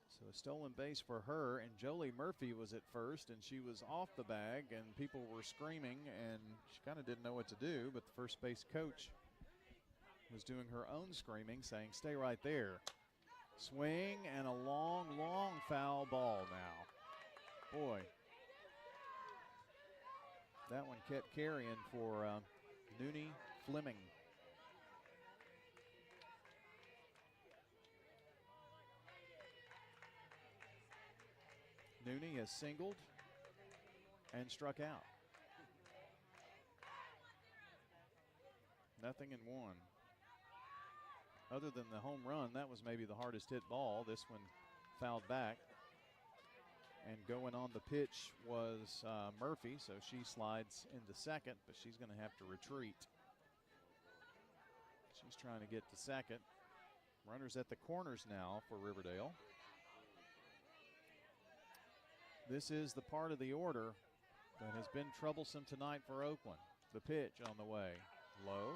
S2: So a stolen base for her, and Jolie Murphy was at first, and she was off the bag, and people were screaming, and she kind of didn't know what to do, but the first base coach was doing her own screaming, saying, stay right there. Swing and a long, long foul ball now. Boy. That one kept carrying for Noonie Fleming. Noonie has singled and struck out. 0-1. Other than the home run, that was maybe the hardest hit ball. This one fouled back. And going on the pitch was Murphy, so she slides into second, but she's going to have to retreat. She's trying to get to second. Runners at the corners now for Riverdale. This is the part of the order that has been troublesome tonight for Oakland. The pitch on the way. Low.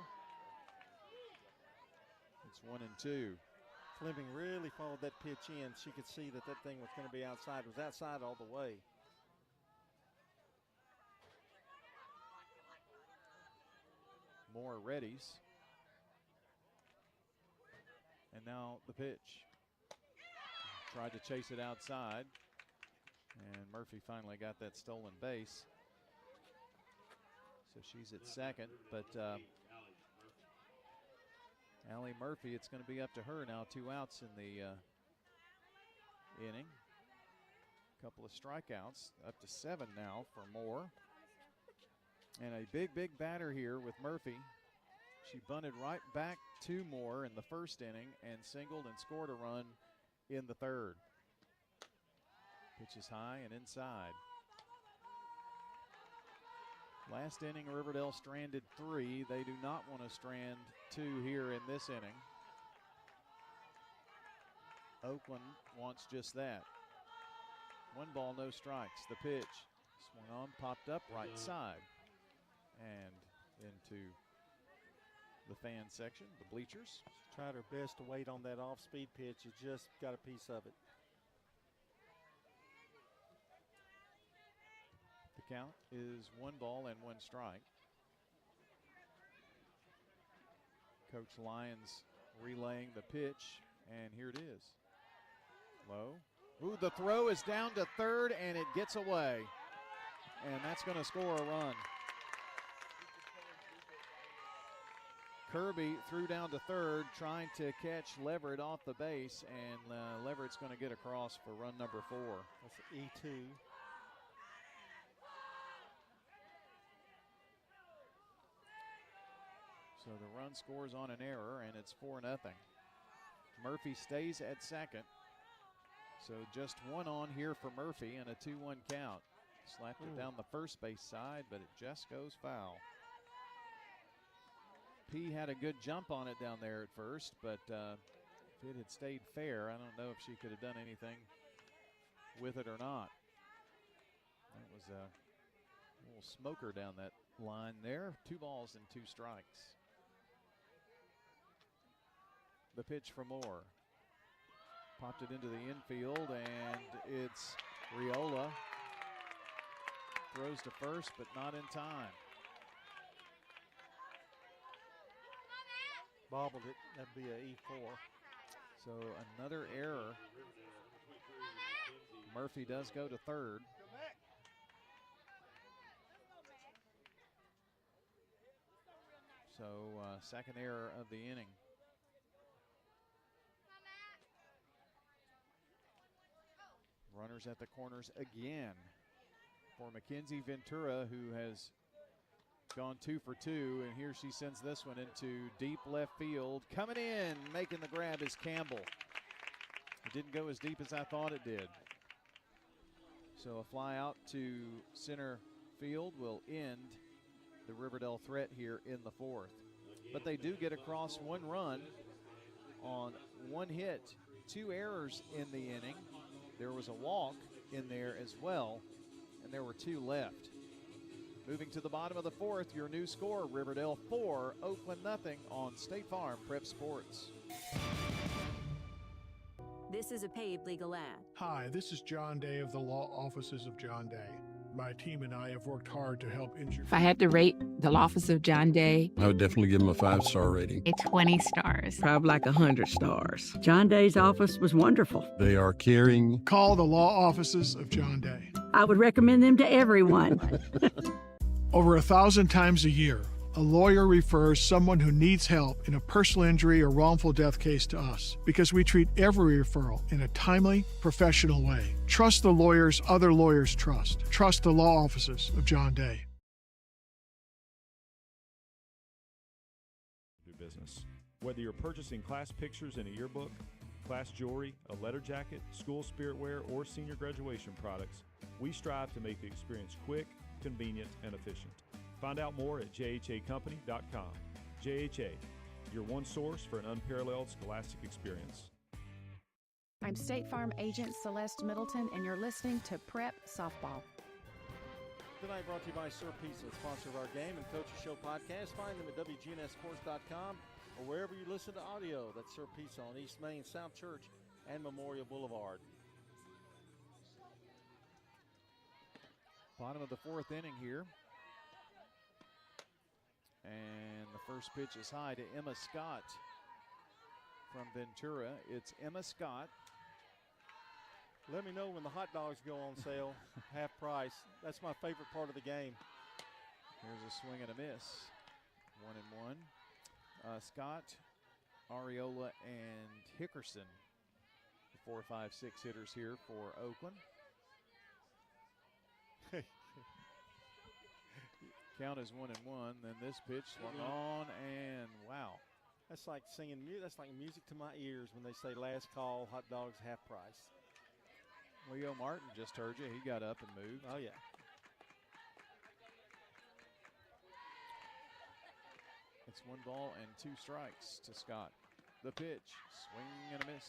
S2: It's 1-2.
S7: Fleming really followed that pitch in. She could see that that thing was going to be outside. It was outside all the way.
S2: More readies. And now the pitch. Tried to chase it outside. And Murphy finally got that stolen base. So she's at second, but Allie Murphy, it's going to be up to her now. 2 outs in the inning. A couple of strikeouts, up to 7 now for Moore. And a big, big batter here with Murphy. She bunted right back to Moore in the first inning and singled and scored a run in the third. Pitch is high and inside. Last inning, Riverdale stranded 3. They do not want to strand 2 here in this inning. Oakland wants just that. 1 ball, no strikes. The pitch swung on, popped up right side and into the fan section, the bleachers.
S7: She tried her best to wait on that off-speed pitch. It just got a piece of it.
S2: The count is 1 ball and 1 strike. Coach Lyons relaying the pitch, and here it is. Low. Ooh, the throw is down to third, and it gets away. And that's going to score a run. Kirby threw down to third, trying to catch Leverett off the base, and Leverett's going to get across for run number 4.
S7: That's E2.
S2: So the run scores on an error, and it's 4-0. Murphy stays at second. So just 1 on here for Murphy and a 2-1 count. Slapped it down the first base side, but it just goes foul. P had a good jump on it down there at first, but if it had stayed fair, I don't know if she could have done anything with it or not. That was a little smoker down that line there. 2 balls and 2 strikes. The pitch for Moore. Popped it into the infield, and it's Riola. Throws to first, but not in time.
S7: Bobbled it. That'd be a E4.
S2: So another error. Murphy does go to third. So second error of the inning. Runners at the corners again for Mackenzie Ventura, who has gone 2 for 2, and here she sends this one into deep left field. Coming in, making the grab is Campbell. It didn't go as deep as I thought it did. So a fly out to center field will end the Riverdale threat here in the fourth. But they do get across 1 run on 1 hit, 2 errors in the inning. There was a walk in there as well, and there were 2 left. Moving to the bottom of the fourth, your new score, Riverdale 4, Oakland nothing on State Farm Prep Sports.
S5: This is a paid legal ad.
S8: Hi, this is John Day of the Law Offices of John Day. My team and I have worked hard to help injure.
S23: If I had to rate the office of John Day,
S24: I would definitely give him a 5-star rating.
S23: a 20 stars.
S25: Probably like 100 stars. John Day's office was wonderful.
S24: They are caring.
S8: Call the Law Offices of John Day.
S25: I would recommend them to everyone.
S8: Over 1,000 times a year, a lawyer refers someone who needs help in a personal injury or wrongful death case to us because we treat every referral in a timely, professional way. Trust the lawyers other lawyers trust. Trust the law offices of John Day.
S26: Do business. Whether you're purchasing class pictures in a yearbook, class jewelry, a letter jacket, school spirit wear, or senior graduation products, we strive to make the experience quick, convenient, and efficient. Find out more at jhacompany.com. JHA, your one source for an unparalleled scholastic experience.
S21: I'm State Farm Agent Celeste Middleton, and you're listening to Prep Softball.
S7: Tonight brought to you by Sir Pizza, sponsor of our Game and Coaches Show podcast. Find them at wgnssports.com or wherever you listen to audio. That's Sir Pizza on East Main, South Church, and Memorial Boulevard.
S2: Bottom of the fourth inning here. And the first pitch is high to Emma Scott from Ventura. It's Emma Scott.
S7: Let me know when the hot dogs go on sale, half price. That's my favorite part of the game.
S2: Here's a swing and a miss. 1-1. Scott, Ariola, and Hickerson, the 4, 5, 6 hitters here for Oakland. Count is 1-1. Then this pitch swung on, and wow.
S7: That's like singing music. That's like music to my ears when they say last call, hot dogs half price.
S2: Leo Martin just heard you. He got up and moved.
S7: Oh, yeah.
S2: It's 1 ball and 2 strikes to Scott. The pitch, swing and a miss.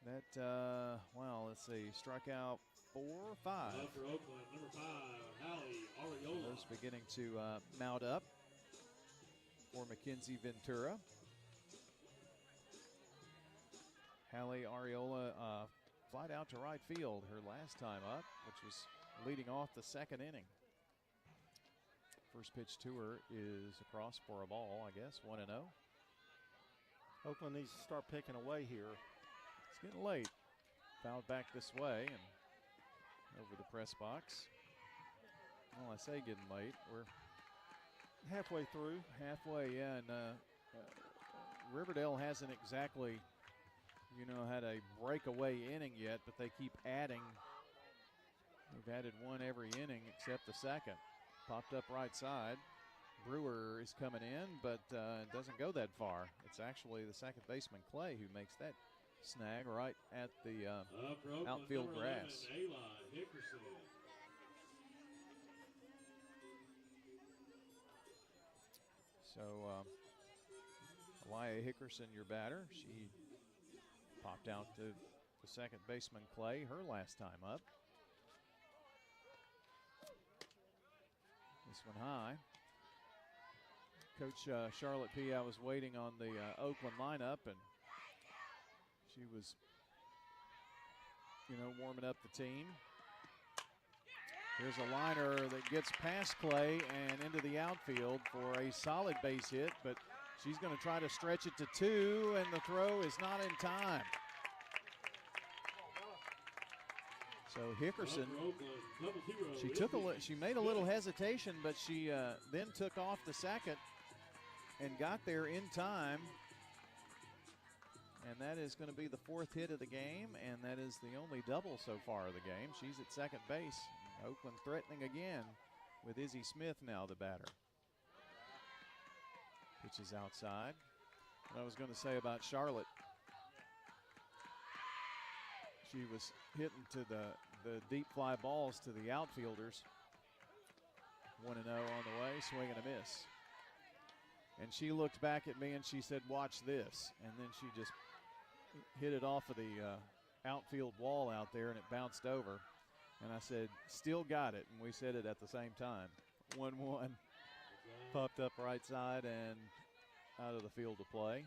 S2: That, well, let's see, struck out 4 or 5.
S22: For Oakland, number 5, Hallie Ariola.
S2: Those beginning to mount up for Mackenzie Ventura. Hallie Ariola flied out to right field her last time up, which was leading off the second inning. First pitch to her is across for a ball, I guess, 1-0.
S7: Oakland needs to start picking away here.
S2: It's getting late. Fouled back this way and over the press box. Well, I say getting late. We're
S7: halfway through.
S2: Halfway, yeah. And Riverdale hasn't exactly, had a breakaway inning yet, but they keep adding. They've added 1 every inning except the second. Popped up right side. Brewer is coming in, but it doesn't go that far. It's actually the second baseman, Clay, who makes that snag right at the outfield grass. So, Elia Hickerson, your batter. She popped out to the second baseman, Clay, her last time up. This one high. Coach Charlotte P., I was waiting on the Oakland lineup, and she was, warming up the team. Here's a liner that gets past Clay and into the outfield for a solid base hit, but she's going to try to stretch it to 2, and the throw is not in time. So Hickerson, she made a little hesitation, but she then took off the second and got there in time. And that is going to be the 4th hit of the game, and that is the only double so far of the game. She's at second base. Oakland threatening again with Izzy Smith now the batter. Pitch is outside. What I was going to say about Charlotte, she was hitting to the deep fly balls to the outfielders. 1-0 on the way, swing and a miss. And she looked back at me and she said, "Watch this." And then she just hit it off of the outfield wall out there, and it bounced over. And I said, "Still got it." And we said it at the same time. 1-1. Popped up right side and out of the field to play.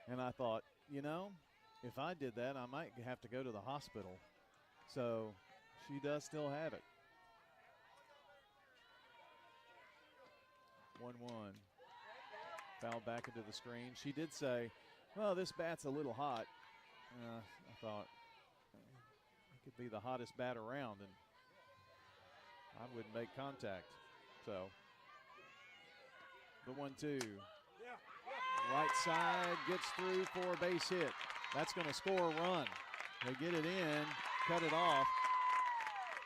S2: And I thought, if I did that, I might have to go to the hospital. So she does still have it. 1-1. Foul back into the screen. She did say, "Well, this bat's a little hot." I thought it could be the hottest bat around, and I wouldn't make contact. So the 1-2. Right side gets through for a base hit. That's going to score a run. They get it in, cut it off.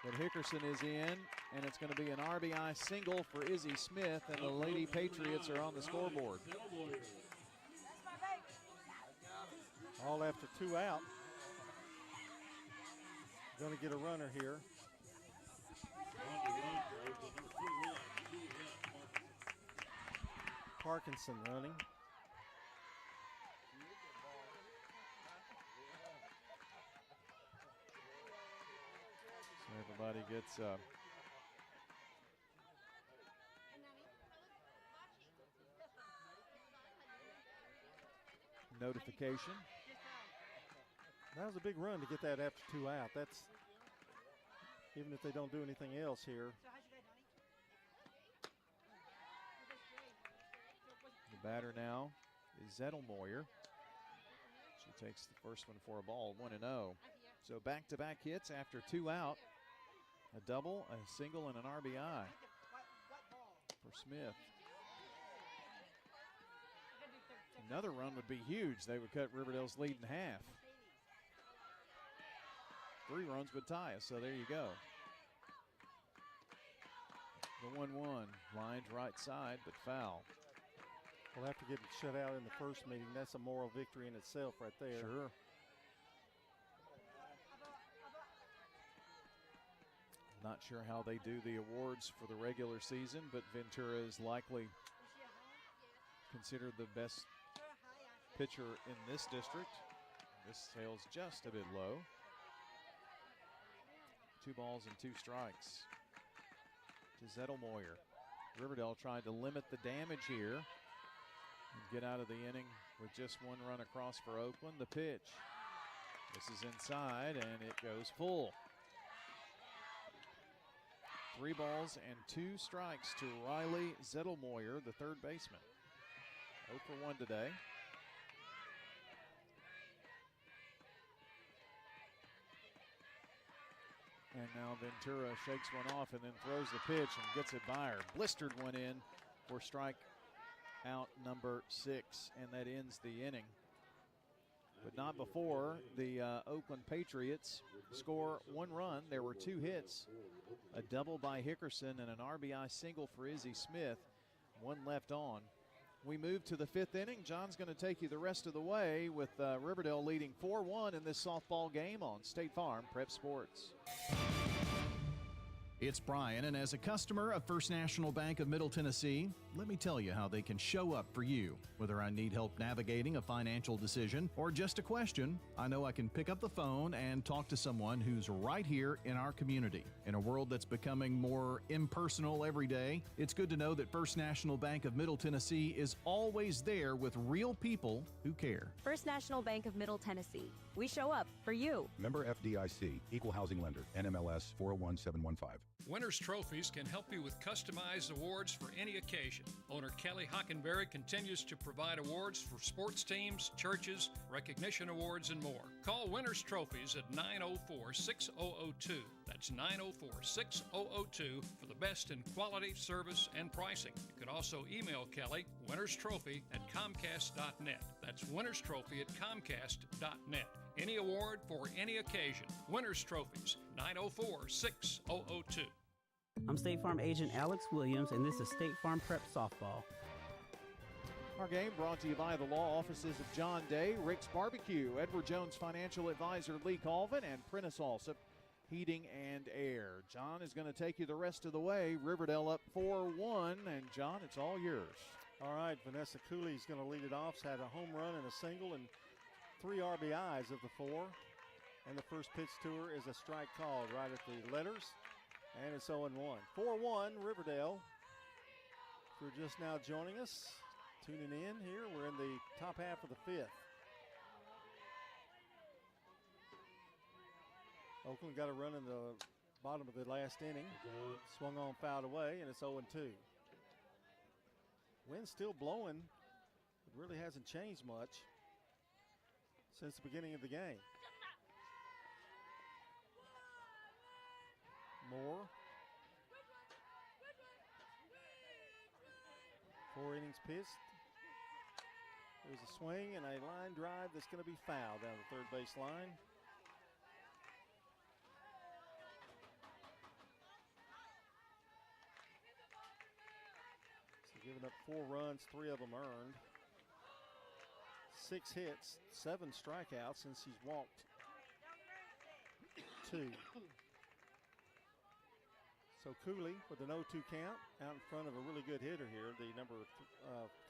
S2: But Hickerson is in, and it's going to be an RBI single for Izzy Smith, and the Lady Patriots are on the scoreboard.
S7: All after 2 out. Going to get a runner here. Parkinson running.
S2: So everybody gets notification.
S7: That was a big run to get that after 2 out. That's, even if they don't do anything else here.
S2: The batter now is Zettelmoyer. She takes the first one for a ball, 1-0. So back-to-back hits after 2 out. A double, a single, and an RBI for Smith. Another run would be huge. They would cut Riverdale's lead in half. 3 runs would tie us, so there you go. The 1-1, lined right side, but foul.
S7: Well, after getting shut out in the first meeting, that's a moral victory in itself right there.
S2: Sure. Not sure how they do the awards for the regular season, but Ventura is likely considered the best pitcher in this district. This sail's just a bit low. 2 balls and 2 strikes to Zettelmoyer. Riverdale tried to limit the damage here and get out of the inning with just 1 run across for Oakland. The pitch. This is inside, and it goes full. 3 balls and 2 strikes to Riley Zettelmoyer, the third baseman. 0 for 1 today. And now Ventura shakes one off and then throws the pitch and gets it by her. Blistered one in for strike out number 6, and that ends the inning. But not before the Oakland Patriots score 1 run. There were 2 hits, a double by Hickerson and an RBI single for Izzy Smith. 1 left on. We move to the 5th inning. John's going to take you the rest of the way with Riverdale leading 4-1 in this softball game on State Farm Prep Sports.
S12: It's Brian, and as a customer of First National Bank of Middle Tennessee, let me tell you how they can show up for you. Whether I need help navigating a financial decision or just a question, I know I can pick up the phone and talk to someone who's right here in our community. In a world that's becoming more impersonal every day, it's good to know that First National Bank of Middle Tennessee is always there with real people who care.
S5: First National Bank of Middle Tennessee. We show up for you.
S6: Member FDIC, Equal Housing Lender, NMLS 401715.
S9: Winners Trophies can help you with customized awards for any occasion. Owner Kelly Hockenberry continues to provide awards for sports teams, churches, recognition awards, and more. Call Winners Trophies at 904-6002. That's 904-6002 for the best in quality, service, and pricing. You can also email Kelly, winnerstrophy@comcast.net. That's winnerstrophy@comcast.net. Any award for any occasion. Winners Trophies, 904-6002.
S10: I'm State Farm Agent Alex Williams, and this is State Farm Prep Softball.
S2: Our game brought to you by the law offices of John Day, Rick's Barbecue, Edward Jones Financial Advisor Lee Colvin, and Prentice Alsop Heating and Air. John is going to take you the rest of the way. Riverdale up 4-1, and John, it's all yours.
S7: All right, Vanessa Cooley's going to lead it off. She's had a home run and a single and 3 RBIs of the 4. And the first pitch to her is a strike called right at the letters. And it's 0-1. 4-1, Riverdale. If you're just now joining us, tuning in here, we're in the top half of the 5th. Oakland got a run in the bottom of the last inning. Swung on, fouled away, and it's 0-2. Wind's still blowing. It really hasn't changed much since the beginning of the game. Moore. 4 innings pitched. There's a swing and a line drive that's going to be fouled down the third base line. So giving up 4 runs, 3 of them earned. 6 hits, 7 strikeouts, since he's walked 2. So Cooley with an 0-2 count out in front of a really good hitter here, the number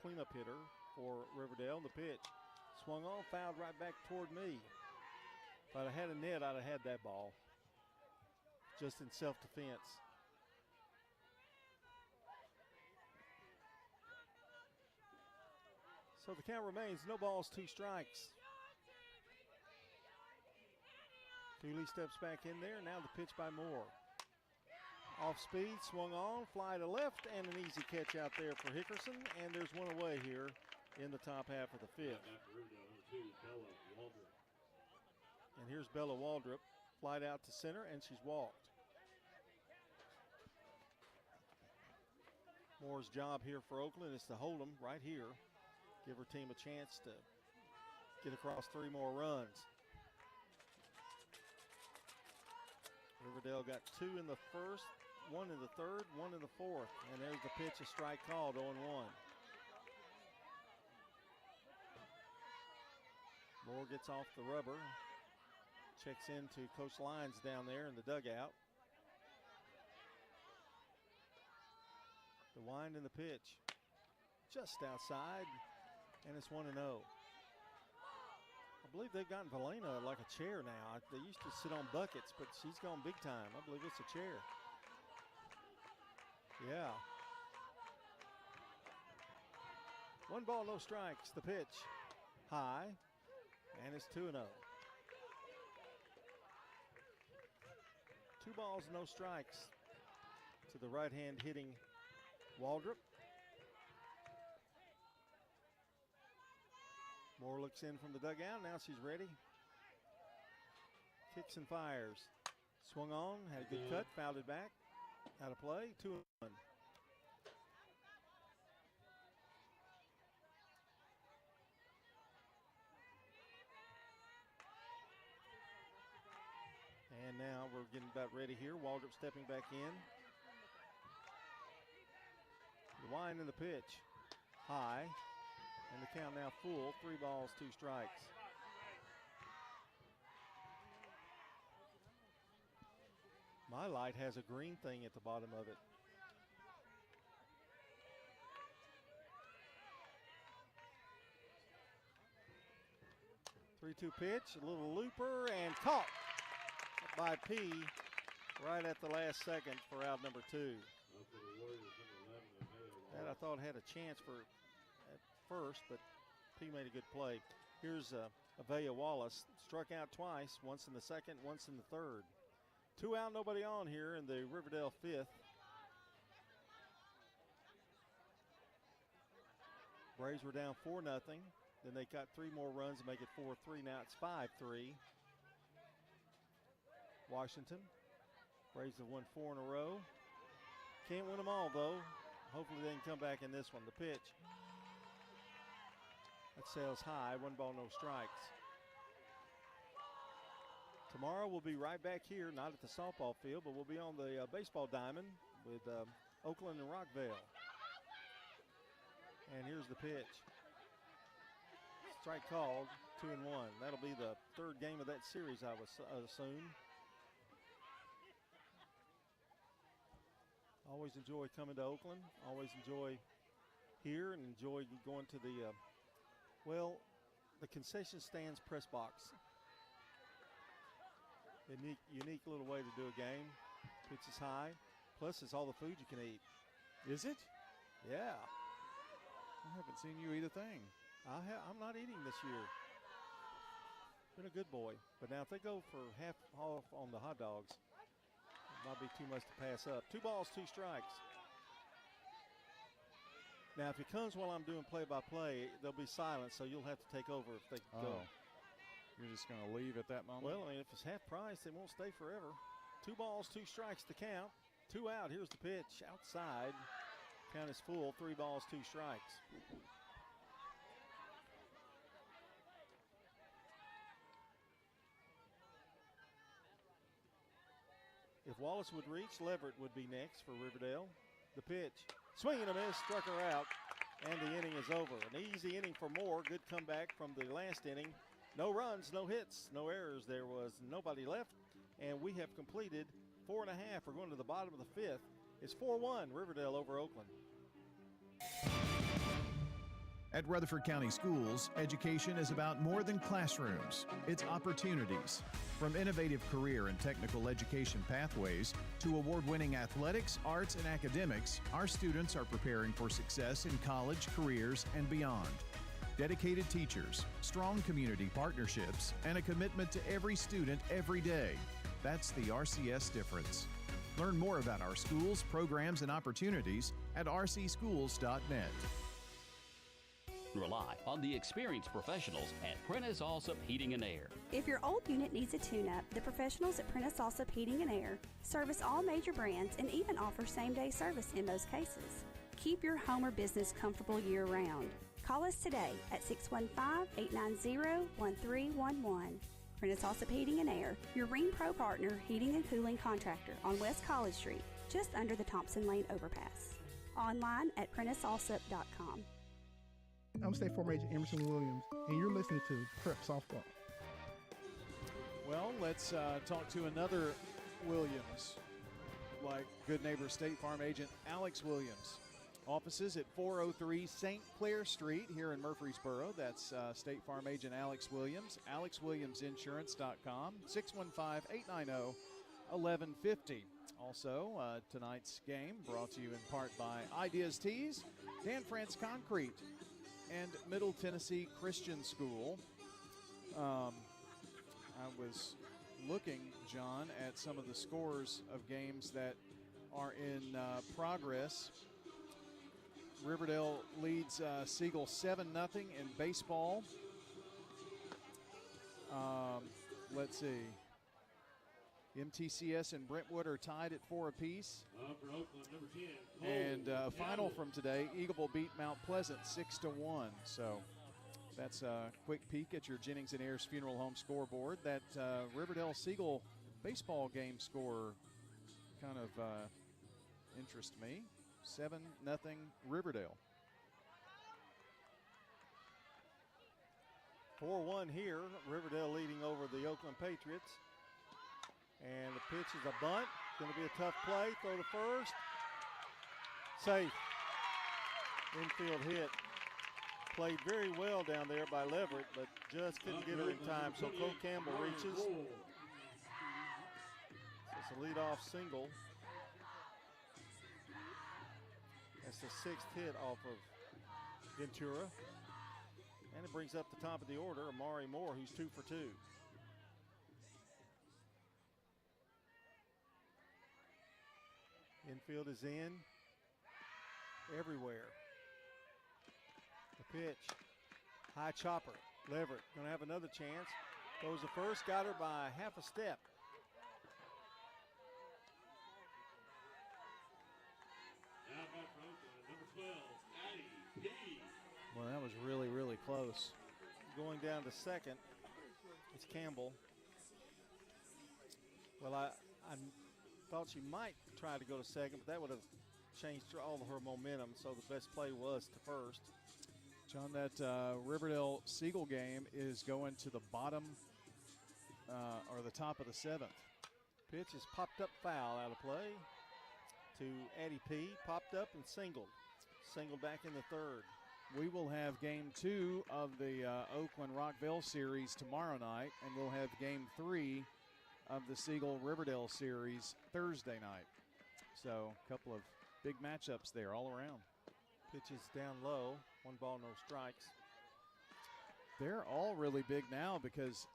S7: cleanup hitter for Riverdale. The pitch swung on, fouled right back toward me. If I'd have had a net, I'd have had that ball, just in self-defense. So the count remains no balls, 2 strikes. Cooley steps back in there. Now the pitch by Moore. Off speed, swung on, fly to left, and an easy catch out there for Hickerson. And there's one away here in the top half of the 5th. And here's Bella Waldrop, flied out to center, and she's walked. Moore's job here for Oakland is to hold them right here. Give her team a chance to get across 3 more runs. Riverdale got 2 in the first, 1 in the third, 1 in the fourth. And there's the pitch, a strike called, 0-1. Moore gets off the rubber. Checks into Coach Lyons down there in the dugout. The wind and the pitch. Just outside. And it's 1-0. I believe they've gotten Valena like a chair now. They used to sit on buckets, but she's gone big time. I believe it's a chair. Yeah. 1 ball, no strikes. The pitch high, and it's 2-0. 2 balls, no strikes to the right-hand hitting Waldrop. Moore looks in from the dugout. Now she's ready. Kicks and fires. Swung on, had a good cut, fouled it back. Out of play, 2-1. And now we're getting about ready here. Waldrop stepping back in. The wind and the pitch. High. And the count now full. 3 balls, 2 strikes. My light has a green thing at the bottom of it. Three-two pitch, a little looper, and caught by P right at the last second for out number 2. That I thought had a chance for at first, but P made a good play. Here's Avea Wallace, struck out twice, once in the second, once in the third. 2 out, nobody on here in the Riverdale 5th. Braves were down 4-0. Then they got 3 more runs to make it 4-3. Now it's 5-3. Washington. Braves have won 4 in a row. Can't win them all, though. Hopefully they can come back in this one. The pitch. That sails high. 1 ball, no strikes. Tomorrow we'll be right back here, not at the softball field, but we'll be on the baseball diamond with Oakland and Rockvale. And here's the pitch. Strike called, 2-1. That'll be the 3rd game of that series, I would assume. Always enjoy coming to Oakland. Always enjoy here and enjoy going to the, the concession stands press box. Unique little way to do a game. Pitch is high. Plus, it's all the food you can eat.
S2: Is it?
S7: Yeah.
S2: I haven't seen you eat a thing.
S7: I'm not eating this year. Been a good boy. But now if they go for half off on the hot dogs, it might be too much to pass up. 2 balls, 2 strikes. Now, if it comes while I'm doing play-by-play, there'll be silence, so you'll have to take over if they go.
S2: You're just going to leave at that moment?
S7: Well, I mean, if it's half price, they won't stay forever. 2 balls, 2 strikes to count. 2 out. Here's the pitch. Outside. Count is full. 3 balls, 2 strikes. If Wallace would reach, Leverett would be next for Riverdale. The pitch. Swing and a miss. Struck her out. And the inning is over. An easy inning for Moore. Good comeback from the last inning. No runs, no hits, no errors. There was nobody left, and we have completed 4 1/2. We're going to the bottom of the 5th. It's 4-1, Riverdale over Oakland.
S12: At Rutherford County Schools, education is about more than classrooms. It's opportunities. From innovative career and technical education pathways to award-winning athletics, arts, and academics, our students are preparing for success in college, careers, and beyond. Dedicated teachers, strong community partnerships, and a commitment to every student every day. That's the RCS difference. Learn more about our schools, programs, and opportunities at rcschools.net.
S1: Rely on the experienced professionals at Prentice Allsup Heating and Air.
S11: If your old unit needs a tune-up, the professionals at Prentice Allsup Heating and Air service all major brands and even offer same-day service in most cases. Keep your home or business comfortable year-round. Call us today at 615-890-1311. Prentice Allsup Heating and Air, your Ring Pro partner heating and cooling contractor on West College Street, just under the Thompson Lane overpass. Online at PrenticeAllsup.com.
S13: I'm State Farm Agent Emerson Williams, and you're listening to Prep Softball.
S2: Well, let's talk to another Williams, like good neighbor State Farm Agent Alex Williams. Offices at 403 St. Clair Street here in Murfreesboro. That's State Farm Agent Alex Williams, alexwilliamsinsurance.com, 615-890-1150. Also, tonight's game brought to you in part by Ideas Tees, Dan France Concrete, and Middle Tennessee Christian School. I was looking, John, at some of the scores of games that are in progress. Riverdale leads Siegel 7-0 in baseball. Let's see. MTCS and Brentwood are tied at 4 apiece.
S22: For Oakland, number 10.
S2: And final from today, Eagleville beat Mount Pleasant 6-1. So that's a quick peek at your Jennings and Ayers Funeral Home scoreboard. That Riverdale Siegel baseball game score kind of interests me. 7-0 Riverdale.
S7: 4-1 here. Riverdale leading over the Oakland Patriots. And the pitch is a bunt. Going to be a tough play. Throw to first. Safe. Infield hit. Played very well down there by Leverett, but just couldn't get her in time. So Cole Campbell reaches. It's a leadoff single. That's the 6th hit off of Ventura. And it brings up the top of the order, Amari Moore, who's 2 for 2. Infield is in everywhere. The pitch, high chopper. Leverett going to have another chance. Goes the first, got her by half a step.
S2: Well, that was really, really close.
S7: Going down to second, it's Campbell. Well, I thought she might try to go to second, but that would have changed all of her momentum, so the best play was to first.
S2: John, that Riverdale Siegel game is going to the bottom or the top of the 7th.
S7: Pitch is popped up, foul out of play to Addie P. Popped up and singled. Singled back in the 3rd.
S2: We will have game 2 of the Oakland-Rockville series tomorrow night, and we'll have game 3 of the Siegel-Riverdale series Thursday night. So a couple of big matchups there all around.
S7: Pitches down low, 1 ball, no strikes.
S2: They're all really big now because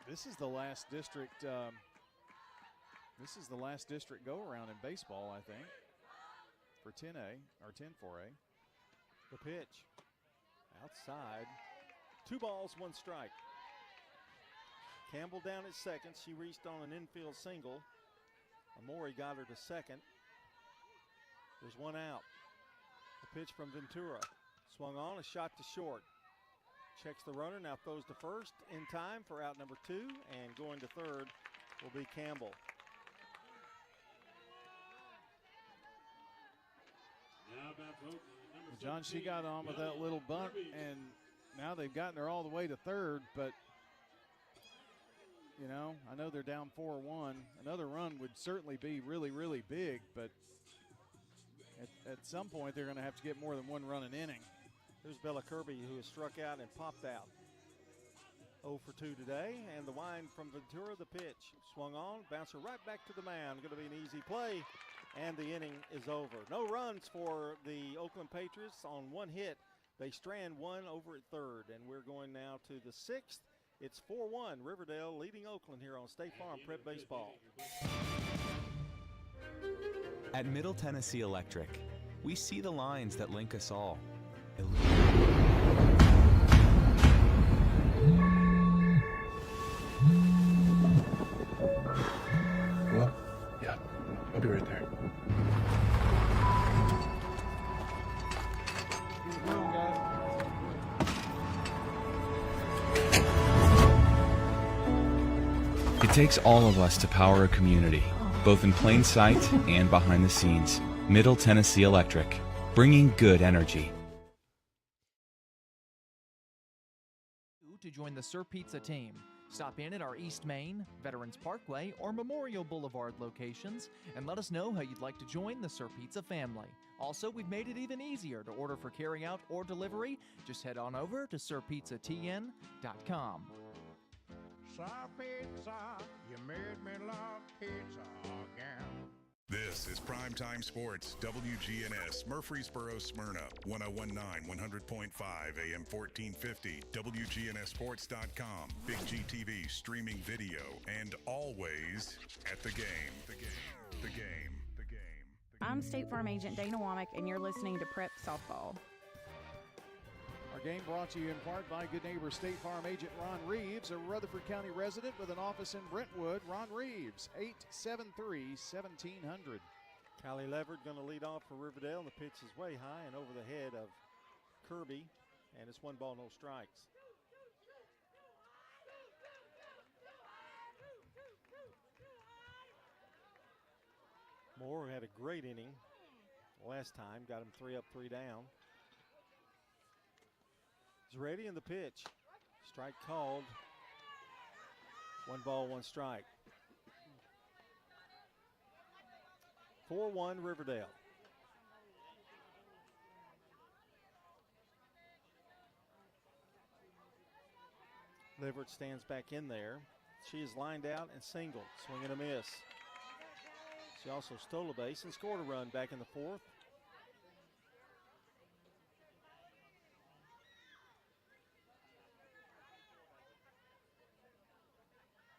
S2: this is the last district. This is the last district go-around in baseball, I think, for 10A or 10-4A.
S7: The pitch outside, 2 balls, 1 strike. Campbell down at second. She reached on an infield single. Amori got her to second. There's 1 out. The pitch from Ventura. Swung on, a shot to short. Checks the runner, now throws to first in time for out number 2, and going to third will be Campbell.
S2: John, she got on with that little bunt, and now they've gotten her all the way to third, but you know, I know they're down 4-1. Another run would certainly be really, really big, but at some point they're going to have to get more than 1 run an inning.
S7: There's Bella Kirby, who has struck out and popped out. 0 for 2 today, and the wind from Ventura, the pitch. Swung on, bouncer right back to the mound. Going to be an easy play, and the inning is over. No runs for the Oakland Patriots on 1 hit. They strand 1 over at third, and we're going now to the 6th. It's 4-1, Riverdale leading Oakland here on State Farm Prep Baseball.
S4: At Middle Tennessee Electric, we see the lines that link us all.
S24: Well, yeah, I'll be right there.
S14: It takes all of us to power a community, both in plain sight and behind the scenes. Middle Tennessee Electric, bringing good energy.
S15: To join the Sir Pizza team, stop in at our East Main, Veterans Parkway, or Memorial Boulevard locations and let us know how you'd like to join the Sir Pizza family. Also, we've made it even easier to order for carryout or delivery. Just head on over to sirpizzatn.com.
S16: Sir Pizza, you made me love pizza again.
S17: This is Primetime Sports, WGNS, Murfreesboro, Smyrna, 1019, 100.5, AM 1450, WGNSsports.com, Big GTV streaming video, and always at the game. The game. The game. The game.
S21: I'm State Farm Agent Dana Womack, and you're listening to Prep Softball.
S2: Our game brought to you in part by good neighbor State Farm Agent Ron Reeves, a Rutherford County resident with an office in Brentwood. Ron Reeves, 873-1700.
S7: Callie Leverett going to lead off for Riverdale, and the pitch is way high and over the head of Kirby, and it's 1 ball, no strikes. Moore had a great inning last time, got him 3 up, 3 down. He's ready in the pitch. Strike called. 1 ball, 1 strike. 4-1 Riverdale. Leverett stands back in there. She is lined out and singled, swing and a miss. She also stole a base and scored a run back in the fourth.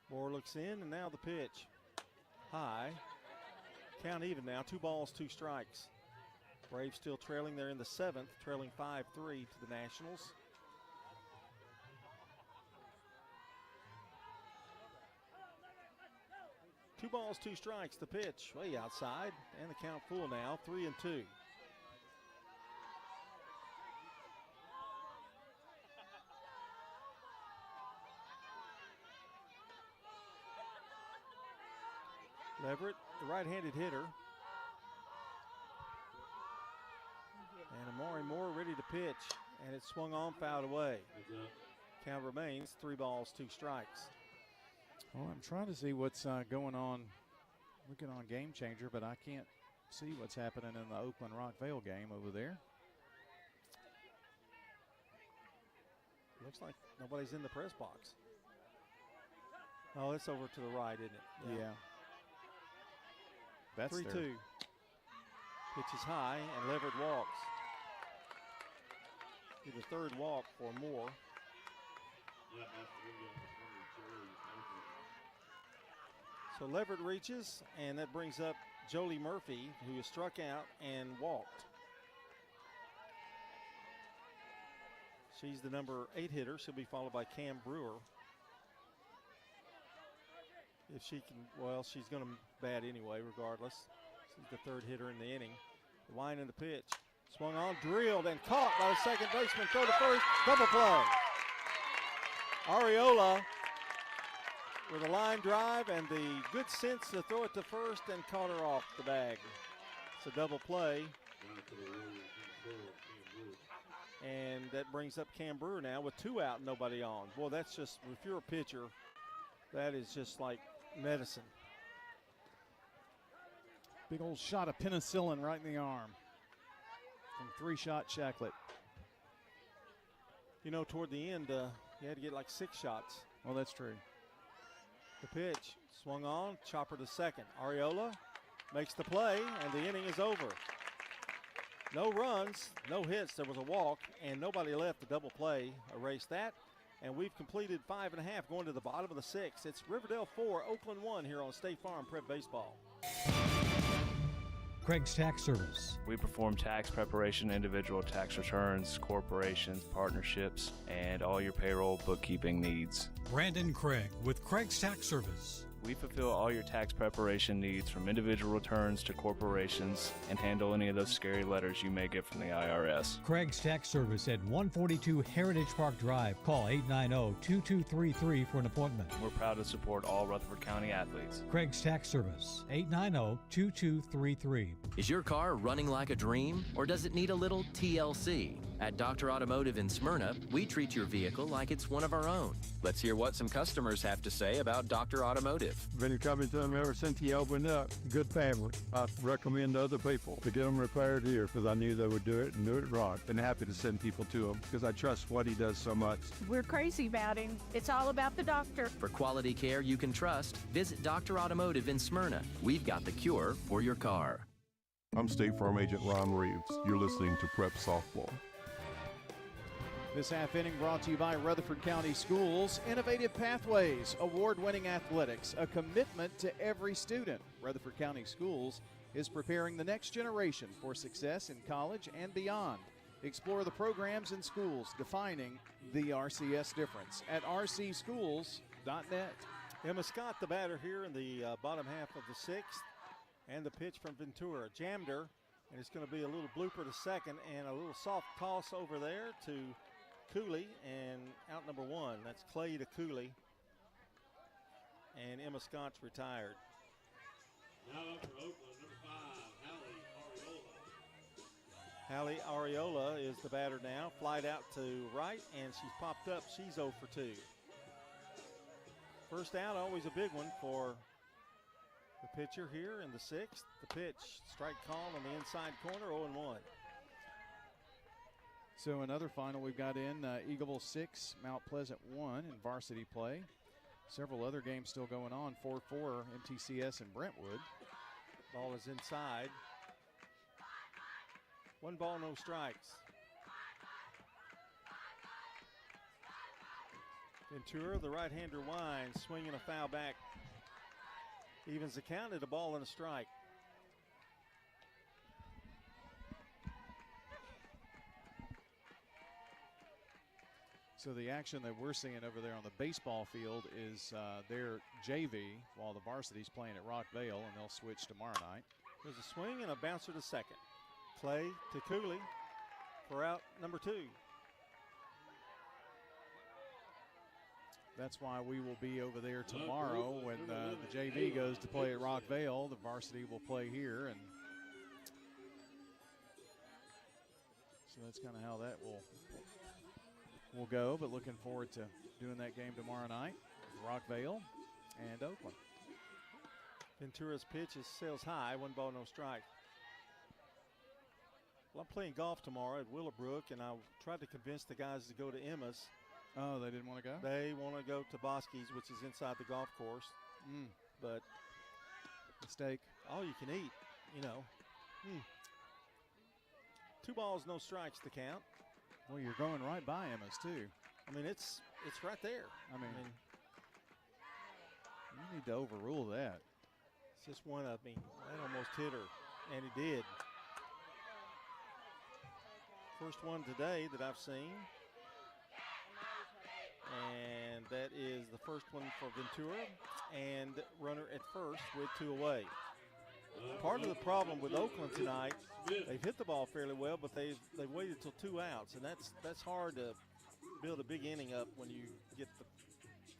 S7: Moore looks in, and now the pitch. High. Count even now, 2 balls, 2 strikes. Braves still trailing. They're in the 7th, trailing 5-3 to the Nationals. Two balls, 2 strikes. The pitch way outside, and the count full now, 3-2. Leverett, the right-handed hitter. And Amari Moore ready to pitch, and it's swung on, fouled away. Count remains 3 balls, 2 strikes.
S2: Well, I'm trying to see what's going on, looking on Game Changer, but I can't see what's happening in the Oakland Rockvale game over there.
S7: Looks like nobody's in the press box. Oh, it's over to the right, isn't it?
S2: Yeah. That's
S7: 3-2. Pitch is high, and Leverett walks. The third walk for Moore. So Leverett reaches, and that brings up Jolie Murphy, who is struck out and walked. She's the number 8 hitter. She'll be followed by Cam Brewer. If she can, well, she's going to bat anyway, regardless. She's the 3rd hitter in the inning. The line in the pitch. Swung on, drilled, and caught by the second baseman. Throw to first, double play. Ariola with a line drive and the good sense to throw it to first and caught her off the bag. It's a double play. And that brings up Cam Brewer now with 2 out and nobody on. Boy, that's just, if you're a pitcher, that is just like medicine.
S2: Big old shot of penicillin right in the arm from 3-shot Shacklet.
S7: You know, toward the end, you had to get like 6 shots.
S2: Well, that's true.
S7: The pitch swung on, chopper to second. Ariola makes the play, and the inning is over. No runs, no hits. There was a walk, and nobody left. The double play erased that. And we've completed 5.5, going to the bottom of the 6th. It's Riverdale 4, Oakland 1 here on State Farm Prep Baseball.
S3: Craig's Tax Service.
S18: We perform tax preparation, individual tax returns, corporations, partnerships, and all your payroll bookkeeping needs.
S3: Brandon Craig with Craig's Tax Service.
S18: We fulfill all your tax preparation needs from individual returns to corporations and handle any of those scary letters you may get from the IRS.
S3: Craig's Tax Service at 142 Heritage Park Drive. Call 890-2233 for an appointment.
S18: We're proud to support all Rutherford County athletes.
S3: Craig's Tax Service, 890-2233.
S19: Is your car running like a dream, or does it need a little TLC? At Dr. Automotive in Smyrna, we treat your vehicle like it's one of our own. Let's hear what some customers have to say about Dr. Automotive.
S20: Been coming to them ever since he opened up. Good family. I recommend other people to get them repaired here because I knew they would do it and do it right. Been happy to send people to him because I trust what he does so much.
S23: We're crazy about him. It's all about the doctor.
S19: For quality care you can trust, visit Dr. Automotive in Smyrna. We've got the cure for your car.
S25: I'm State Farm Agent Ron Reeves. You're listening to Prep Softball.
S2: This half inning brought to you by Rutherford County Schools. Innovative Pathways, award-winning athletics, a commitment to every student. Rutherford County Schools is preparing the next generation for success in college and beyond. Explore the programs in schools defining the RCS difference at rcschools.net.
S7: Emma Scott, the batter here in the bottom half of the 6th. And the pitch from Ventura. Jammed her, and it's going to be a little blooper to second and a little soft toss over there to Cooley, and out number 1. That's Clay to Cooley. And Emma Scott's retired.
S22: Now up for Oakland, number 5, Hallie Ariola.
S7: Hallie Ariola is the batter now. Flied out to right, and she's popped up. She's 0 for 2. First out, always a big one for The pitcher here in the 6th. The pitch, strike call on the inside corner, 0-1.
S2: So another final we've got in Eagleville 6, Mount Pleasant 1 in varsity play. Several other games still going on, 4-4 MTCS and Brentwood.
S7: Ball is inside. 1 ball, no strikes. Ventura, the right-hander, winds, swinging a foul back. Evens the count at a ball and a strike.
S2: So the action that we're seeing over there on the baseball field is their JV, while the varsity's playing at Rockvale, and they'll switch tomorrow night.
S7: There's a swing and a bouncer to second. Play to Cooley for out number 2.
S2: That's why we will be over there tomorrow when the JV goes to play at Rockvale. The varsity will play here, and so that's kind of how that will go. But looking forward to doing that game tomorrow night, Rockvale and Oakland.
S7: Ventura's pitch is sails high, 1 ball, no strike. Well, I'm playing golf tomorrow at Willowbrook, and I tried to convince the guys to go to Emma's.
S2: Oh, they didn't want to go?
S7: They want to go to Bosky's, which is inside the golf course. But
S2: mistake.
S7: All you can eat, you know. 2 balls, no strikes to count.
S2: Well, you're going right by Emma's, too.
S7: I mean, it's right there.
S2: I mean, you need to overrule that.
S7: It's just one of me. That almost hit her, and it did. First one today that I've seen. And that is the first one for Ventura, and runner at first with 2 away. Part of the problem with Oakland tonight, they've hit the ball fairly well, but they've waited till 2 outs, and that's hard to build a big inning up when you get the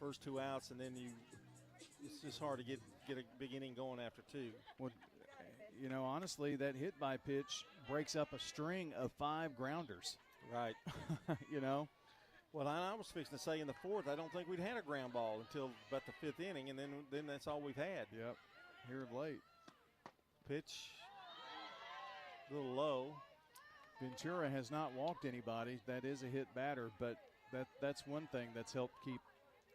S7: first 2 outs, and then it's just hard to get a big inning going after 2.
S2: Well, you know, honestly, that hit by pitch breaks up a string of 5 grounders.
S7: Right.
S2: You know.
S7: Well, I was fixing to say in the 4th, I don't think we'd had a ground ball until about the 5th inning, and then that's all we've had.
S2: Yep, here of late.
S7: Pitch, a little low.
S2: Ventura has not walked anybody. That is a hit batter, but that's one thing that's helped keep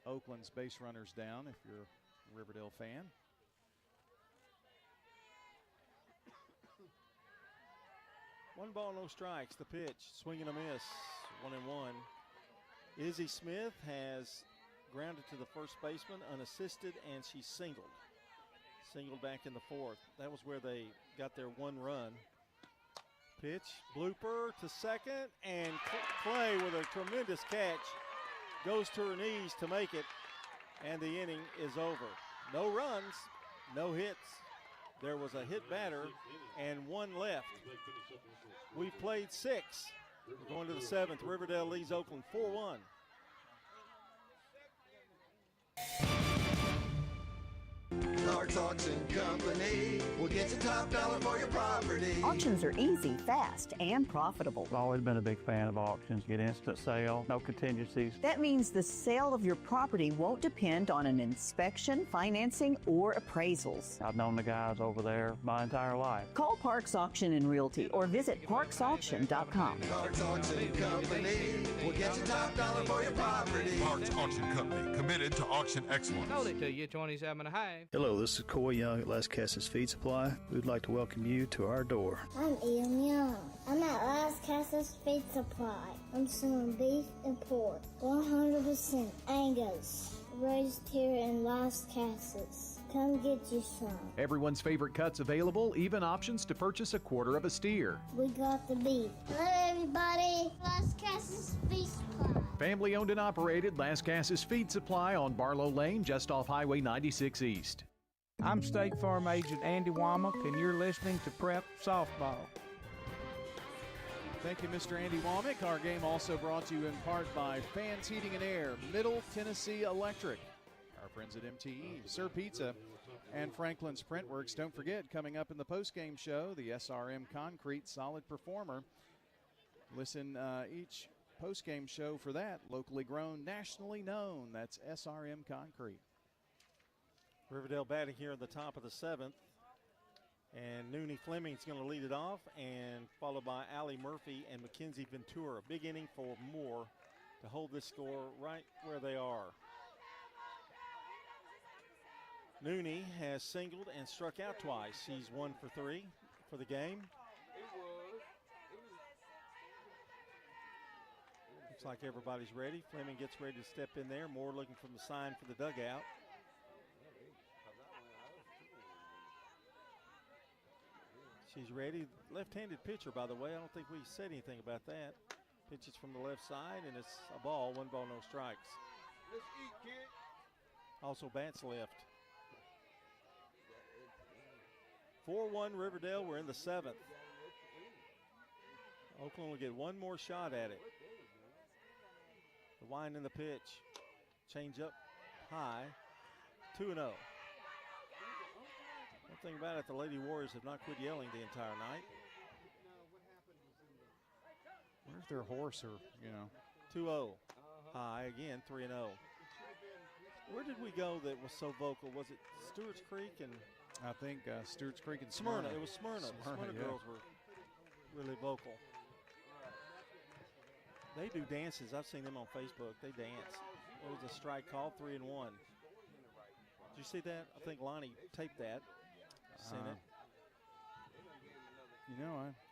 S2: Oakland's base runners down if you're a Riverdale fan.
S7: One ball, no strikes. The pitch, swing and a miss, 1-1. Izzy Smith has grounded to the first baseman unassisted, and she's singled. Singled back in the 4th. That was where they got their 1 run. Pitch, blooper to second, and Clay with a tremendous catch goes to her knees to make it, and the inning is over. No runs, no hits. There was a hit batter and 1 left. We've played 6. We're going to the 7th. Riverdale leads Oakland 4-1.
S5: Clark's Auction Company will get you top dollar for your property.
S6: Auctions are easy, fast, and profitable.
S8: I've always been a big fan of auctions. Get instant sale, no contingencies.
S6: That means the sale of your property won't depend on an inspection, financing, or appraisals.
S8: I've known the guys over there my entire life.
S6: Call Parks Auction and Realty or visit parksauction.com.
S5: Clark's Auction Company will get you top dollar for your property.
S9: Parks Auction Company, committed to auction excellence.
S10: Sold it to you, 27 and a half.
S26: Hello, this is Coy Young at Las Casas Feed Supply. We'd like to welcome you to our door.
S27: I'm Ian Young. I'm at Las Casas Feed Supply. I'm selling beef and pork, 100% Angus, raised here in Las Casas. Come get you some.
S28: Everyone's favorite cuts available, even options to purchase a quarter of a steer.
S27: We got the beef. Hello, everybody. Las Casas Feed Supply.
S28: Family owned and operated Las Casas Feed Supply on Barlow Lane, just off Highway 96 East.
S29: I'm State Farm Agent Andy Womack, and you're listening to Prep Softball.
S2: Thank you, Mr. Andy Womack. Our game also brought to you in part by Fans Heating and Air, Middle Tennessee Electric, our friends at MTE, Sir Pizza, and Franklin's Printworks. Don't forget, coming up in the postgame show, the SRM Concrete Solid Performer. Listen each postgame show for that. Locally grown, nationally known. That's SRM Concrete.
S7: Riverdale batting here in the top of the 7th. And Nooney Fleming's going to lead it off, and followed by Allie Murphy and Mackenzie Ventura. Big inning for Moore to hold this score right where they are. Nooney has singled and struck out twice. He's 1 for 3 for the game. Looks like everybody's ready. Fleming gets ready to step in there. Moore looking from the sign for the dugout. She's ready. Left-handed pitcher, by the way. I don't think we said anything about that. Pitches from the left side, and it's a ball. 1 ball, no strikes.
S16: Let's eat, kid.
S7: Also bats left. 4-1 Riverdale. We're in the 7th. Oakland will get one more shot at it. The wind in the pitch. Change up high. 2-0. One thing about it, the Lady Warriors have not quit yelling the entire night.
S2: I wonder if they're hoarse or,
S7: 2-0. High again, 3-0. Where did we go that was so vocal? Was it Stewart's Creek and?
S2: I think Stewart's Creek and Smyrna.
S7: It was Smyrna. The Smyrna girls were really vocal. They do dances. I've seen them on Facebook. They dance. There was a strike call, 3-1. Did you see that? I think Lonnie taped that. Sent it.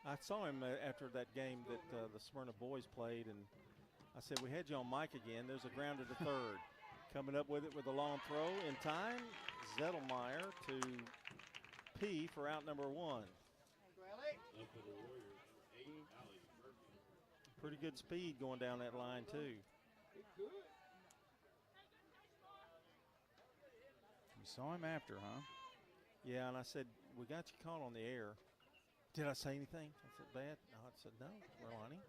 S2: I
S7: saw him after that game that the Smyrna boys played, and I said, we had you on mic again. There's a grounded to third. Coming up with it with a long throw in time. Zettelmeyer to P for out number 1. Pretty good speed going down that line, too.
S2: You saw him after, huh?
S7: Yeah, and I said, we got you caught on the air. Did I say anything? I said, bad? No, I said, no, Ronnie.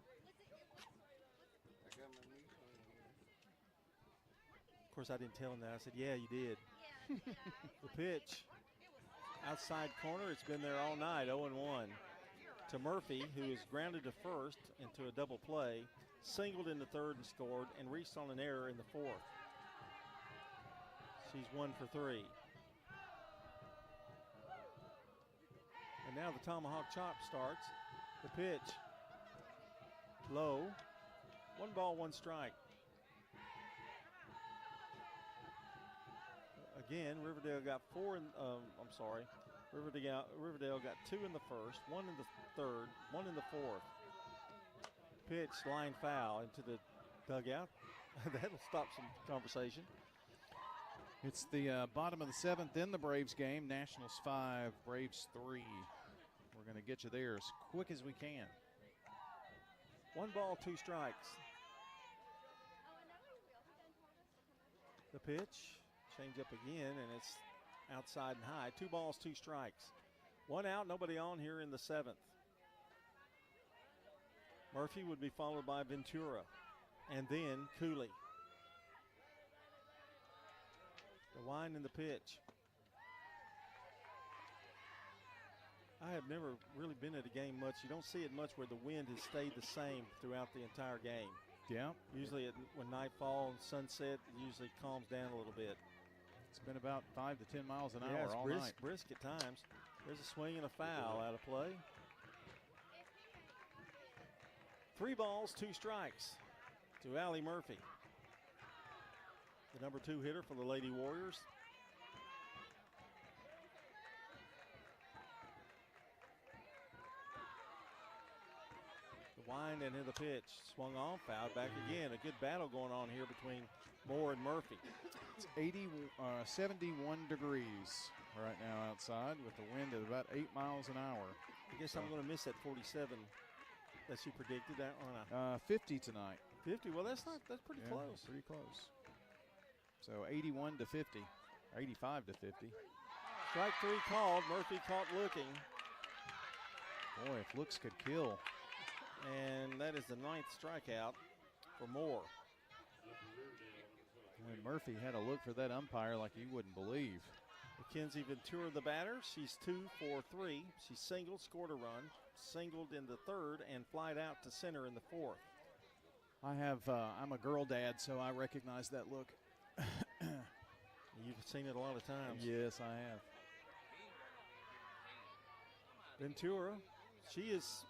S7: Of course, I didn't tell him that. I said, yeah, you did. The pitch. Outside corner, it's been there all night, 0-1. To Murphy, who is grounded to first into a double play, singled into third and scored, and reached on an error in the 4th. She's 1 for 3. And now the tomahawk chop starts. The pitch. Low. 1 ball, 1 strike. Again, Riverdale got 4 in, Riverdale got 2 in the first, 1 in the third, 1 in the 4th. Pitch, line foul into the dugout. That'll stop some conversation.
S2: It's the bottom of the 7th in the Braves game. Nationals 5, Braves 3. We're going to get you there as quick as we can.
S7: 1 ball, 2 strikes. The pitch, change up again, and it's outside and high. 2 balls, 2 strikes. 1 out, nobody on here in the 7th. Murphy would be followed by Ventura, and then Cooley. The wind in the pitch. I have never really been at a game much. You don't see it much where the wind has stayed the same throughout the entire game.
S2: Yeah.
S7: Usually when nightfall and sunset, it usually calms down a little bit.
S2: It's been about 5 to 10 miles an hour all night.
S7: Brisk at times. There's a swing and a foul out of play. 3 balls, 2 strikes to Allie Murphy, the number 2 hitter for the Lady Warriors. The wind and in the pitch. Swung on, fouled back again. A good battle going on here between Moore and Murphy.
S2: It's 71 degrees right now outside with the wind at about 8 miles an hour.
S7: I guess I'm going to miss that 47 that you predicted, that one.
S2: 50 tonight.
S7: 50, well, that's pretty close.
S2: Pretty close. So 81 to 50, 85 to 50.
S7: Strike 3 called. Murphy caught looking.
S2: Boy, if looks could kill.
S7: And that is the 9th strikeout for Moore.
S2: When Murphy had a look for that umpire like you wouldn't believe.
S7: Mackenzie Ventura, the batter. She's 2 for 3. She singled, scored a run, singled in the 3rd, and flied out to center in the 4th.
S2: I'm a girl dad, so I recognize that look.
S7: You've seen it a lot of times.
S2: Yes, I have.
S7: Ventura, she is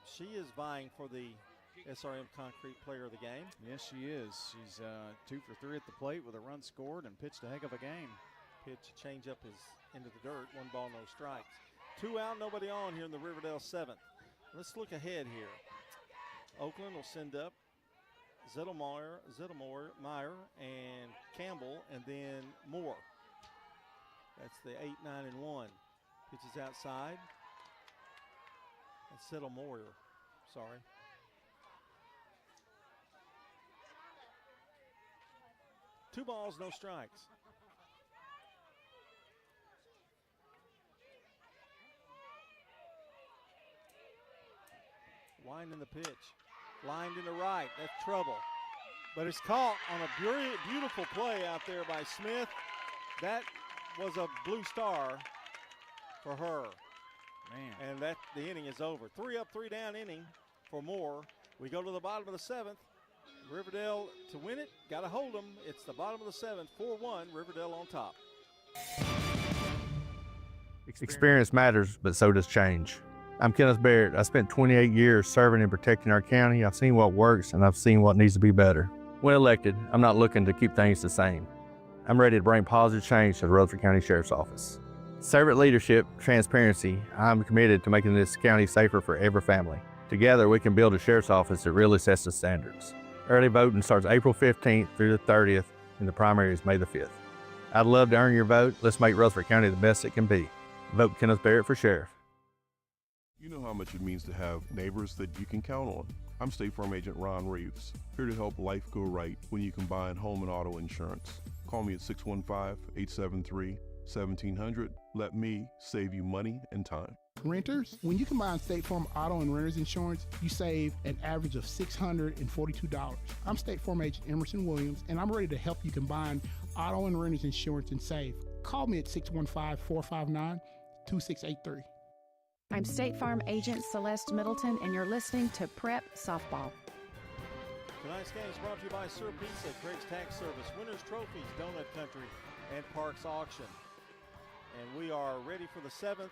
S7: vying for the SRM Concrete Player of the Game.
S2: Yes, she is. She's 2 for 3 at the plate with a run scored and pitched a heck of a game.
S7: Pitch changeup is into the dirt. 1 ball, no strikes. 2 out, nobody on here in the Riverdale 7th. Let's look ahead here. Oakland will send up Zettelmeyer, and Campbell, and then Moore. That's the 8, 9, and 1. Pitches outside. That's Zettelmeyer. Sorry. Two balls, no strikes. Wind in the pitch. Lined into right. That's trouble. But it's caught on a beautiful play out there by Smith. That was a blue star for her.
S2: Man.
S7: And the inning is over. 3 up, 3 down inning for Moore. We go to the bottom of the 7th. Riverdale to win it, got to hold them. It's the bottom of the 7th, 4-1, Riverdale on top.
S1: Experience matters, but so does change. I'm Kenneth Barrett. I spent 28 years serving and protecting our county. I've seen what works, and I've seen what needs to be better. When elected, I'm not looking to keep things the same. I'm ready to bring positive change to the Rutherford County Sheriff's Office. Servant leadership, transparency, I'm committed to making this county safer for every family. Together, we can build a sheriff's office that really sets the standards. Early voting starts April 15th through the 30th, and the primary is May the 5th. I'd love to earn your vote. Let's make Rutherford County the best it can be. Vote Kenneth Barrett for sheriff.
S25: You know how much it means to have neighbors that you can count on. I'm State Farm Agent Ron Reeves, here to help life go right when you combine home and auto insurance. Call me at 615-873-1700. Let me save you money and time.
S4: Renters, when you combine State Farm auto and renter's insurance, you save an average of $642. I'm State Farm Agent Emerson Williams, and I'm ready to help you combine auto and renter's insurance and save. Call me at 615-459-2683.
S21: I'm State Farm Agent Celeste Middleton, and you're listening to Prep Softball.
S7: Tonight's game is brought to you by Sir Pizza, Craig's Tax Service, Winners Trophies, Donut Country, and Parks Auction. And we are ready for the 7th.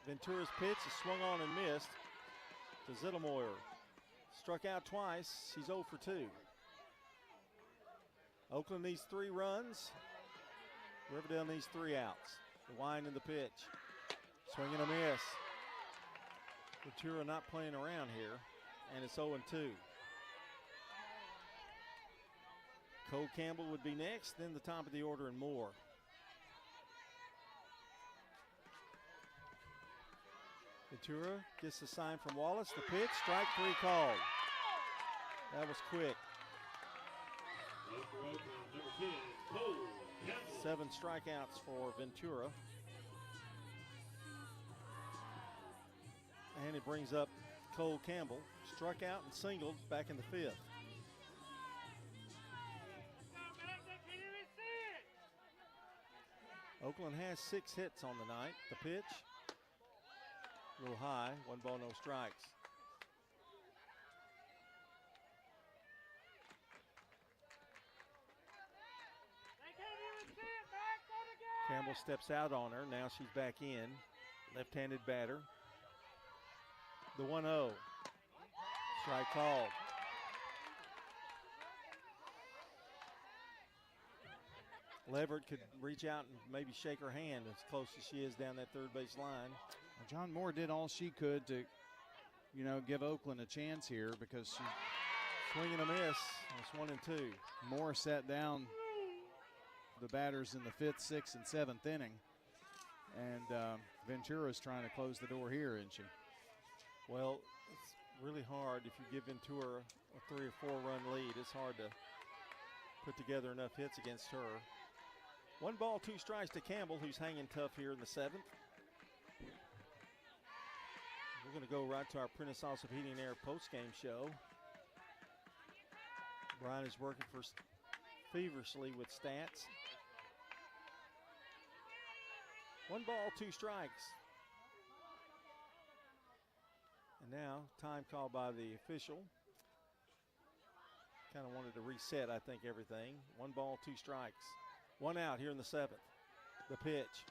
S7: Ventura's pitch is swung on and missed to Zettelmeyer. Struck out twice. He's 0 for 2. Oakland needs 3 runs. Riverdale needs 3 outs. The wind in the pitch. Swing and a miss. Ventura not playing around here, and it's 0 and 2. Cole Campbell would be next, then the top of the order and Moore. Ventura gets the sign from Wallace. The pitch, strike 3 called. That was quick. 7 strikeouts for Ventura. And it brings up Cole Campbell. Struck out and singled back in the 5th. Oakland has 6 hits on the night. The pitch, a little high, 1 ball, no strikes. Campbell steps out on her. Now she's back in. Left-handed batter. The 1-0. Strike called. Leverett could reach out and maybe shake her hand as close as she is down that third base line.
S2: Well, John Moore did all she could to, give Oakland a chance here because she
S7: swing and a miss. It's 1 and 2.
S2: Moore sat down the batters in the 5th, 6th, and 7th inning, and Ventura's trying to close the door here, isn't she?
S7: Well, it's really hard if you give Ventura a 3 or 4 run lead. It's hard to put together enough hits against her. 1 ball, 2 strikes to Campbell, who's hanging tough here in the 7th. We're going to go right to our Prentice House of Heating and Air post-game show. Brian is working feverishly with stats. 1 ball, 2 strikes. And now, time called by the official. Kind of wanted to reset, I think, everything. 1 ball, 2 strikes. 1 out here in the 7th. The pitch.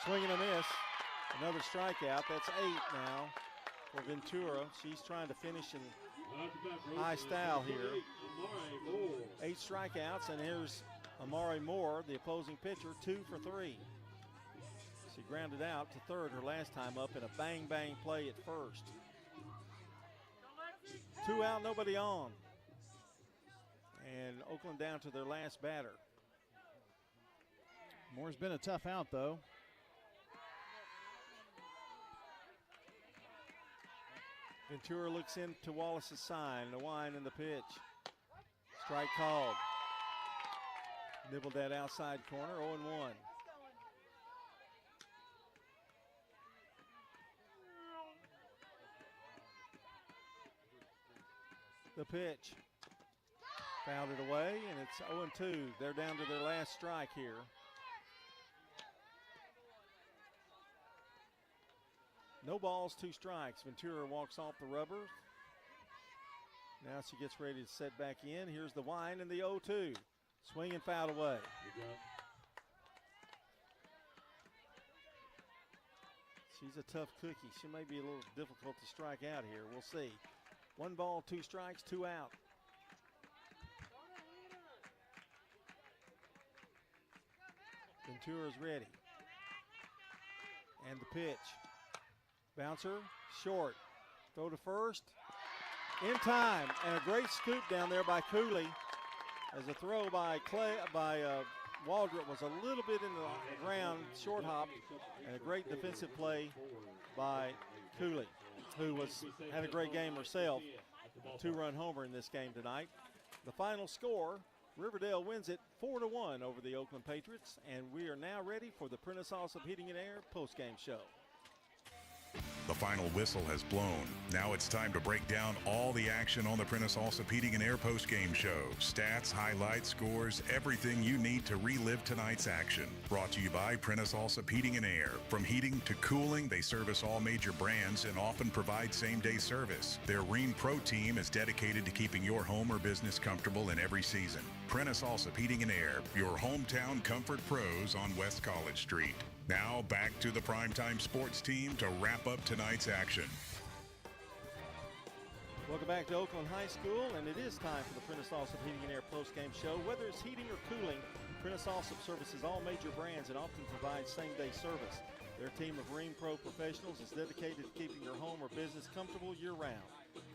S7: Swing and a miss. Another strikeout. That's 8 now for Ventura. She's trying to finish in high style here. 8 strikeouts, and here's Amari Moore, the opposing pitcher, 2 for 3. She grounded out to third her last time up in a bang-bang play at first. 2 out, nobody on. And Oakland down to their last batter.
S2: Moore's been a tough out, though.
S7: Ventura looks into Wallace's sign, the wind and the pitch. Strike called. Nibbled that outside corner, 0-1. The pitch. Fouled it away, and it's 0-2. They're down to their last strike here. No balls, 2 strikes. Ventura walks off the rubber. Now she gets ready to set back in. Here's the wind and the 0-2. Swing and foul away. She's a tough cookie. She may be a little difficult to strike out here. We'll see. 1 ball, 2 strikes, 2 out. Ventura's ready. And the pitch. Bouncer, short. Throw to first. In time, and a great scoop down there by Cooley. As a throw by Waldrop was a little bit in the ground, short hop, and a great defensive play by Cooley, who had a great game herself. 2-run homer in this game tonight. The final score, Riverdale wins it 4-1 over the Oakland Patriots, and we are now ready for the Prentice Allsup Heating and Air postgame show.
S10: The final whistle has blown. Now it's time to break down all the action on the Prentice Allsup Heating and Air post-game show. Stats, highlights, scores, everything you need to relive tonight's action. Brought to you by Prentice Allsup Heating and Air. From heating to cooling, they service all major brands and often provide same-day service. Their Rheem Pro team is dedicated to keeping your home or business comfortable in every season. Prentice Allsup Heating and Air, your hometown comfort pros on West College Street. Now back to the Primetime Sports team to wrap up tonight's action.
S7: Welcome back to Oakland High School, and it is time for the Prentice Allsup Heating and Air postgame show. Whether it's heating or cooling, Prentice Allsup services all major brands and often provides same-day service. Their team of Rheem Pro professionals is dedicated to keeping your home or business comfortable year-round.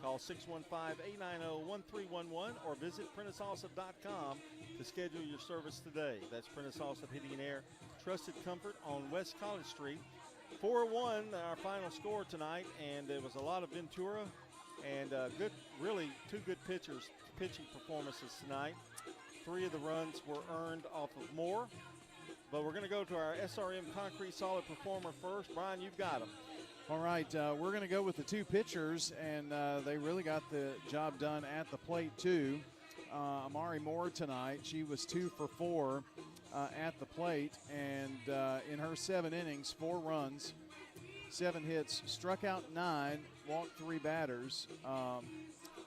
S7: Call 615-890-1311 or visit PrenticeAllsup.com to schedule your service today. That's Prentice Allsup Heating and Air, trusted comfort on West College Street. 4-1, our final score tonight, and there was a lot of Ventura and really 2 good pitching performances tonight. 3 of the runs were earned off of Moore. But we're going to go to our SRM Concrete Solid Performer first. Brian, you've got them.
S2: All right, we're going to go with the 2 pitchers, and they really got the job done at the plate, too. Amari Moore tonight, she was 2 for 4 at the plate, and in her 7 innings, 4 runs, 7 hits, struck out 9, walked 3 batters.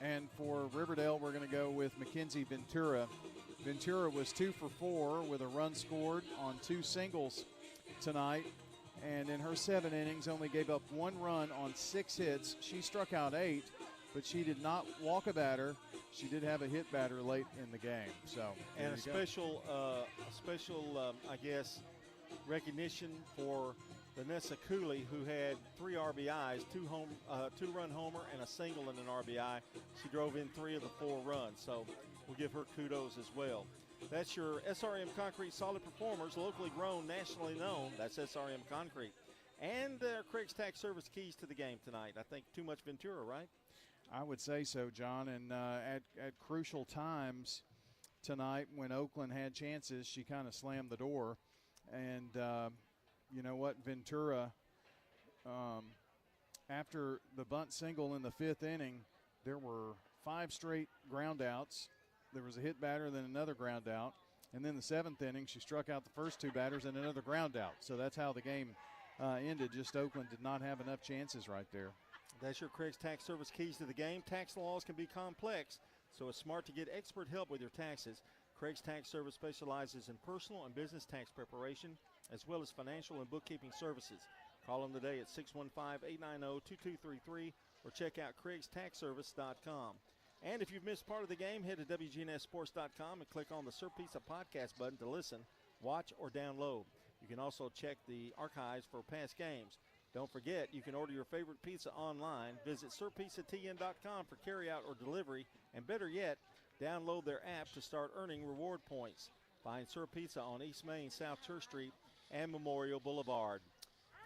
S2: And for Riverdale, we're going to go with Mackenzie Ventura. Ventura was 2 for 4 with a run scored on 2 singles tonight. And in her 7 innings, only gave up 1 run on 6 hits. She struck out 8, but she did not walk a batter. She did have a hit batter late in the game. So,
S7: and a special, I guess, recognition for Vanessa Cooley, who had 3 RBIs, 2-run homer, and a single and an RBI. She drove in 3 of the 4 runs, so we'll give her kudos as well. That's your SRM Concrete Solid Performers, locally grown, nationally known. That's SRM Concrete. And Craig's Tax Service keys to the game tonight. I think too much Ventura, right?
S2: I would say so, John. And at crucial times tonight when Oakland had chances, she kind of slammed the door. And you know what, Ventura, after the bunt single in the 5th inning, there were 5 straight ground outs. There was a hit batter, then another ground out. And then the 7th inning, she struck out the first 2 batters and another ground out. So that's how the game ended. Just Oakland did not have enough chances right there.
S7: That's your Craig's Tax Service keys to the game. Tax laws can be complex, so it's smart to get expert help with your taxes. Craig's Tax Service specializes in personal and business tax preparation, as well as financial and bookkeeping services. Call them today at 615-890-2233 or check out craigstaxservice.com. And if you've missed part of the game, head to wgnssports.com and click on the Sir Pizza podcast button to listen, watch, or download. You can also check the archives for past games. Don't forget, you can order your favorite pizza online. Visit sirpizzatn.com for carryout or delivery, and better yet, download their app to start earning reward points. Find Sir Pizza on East Main, South Church Street, and Memorial Boulevard.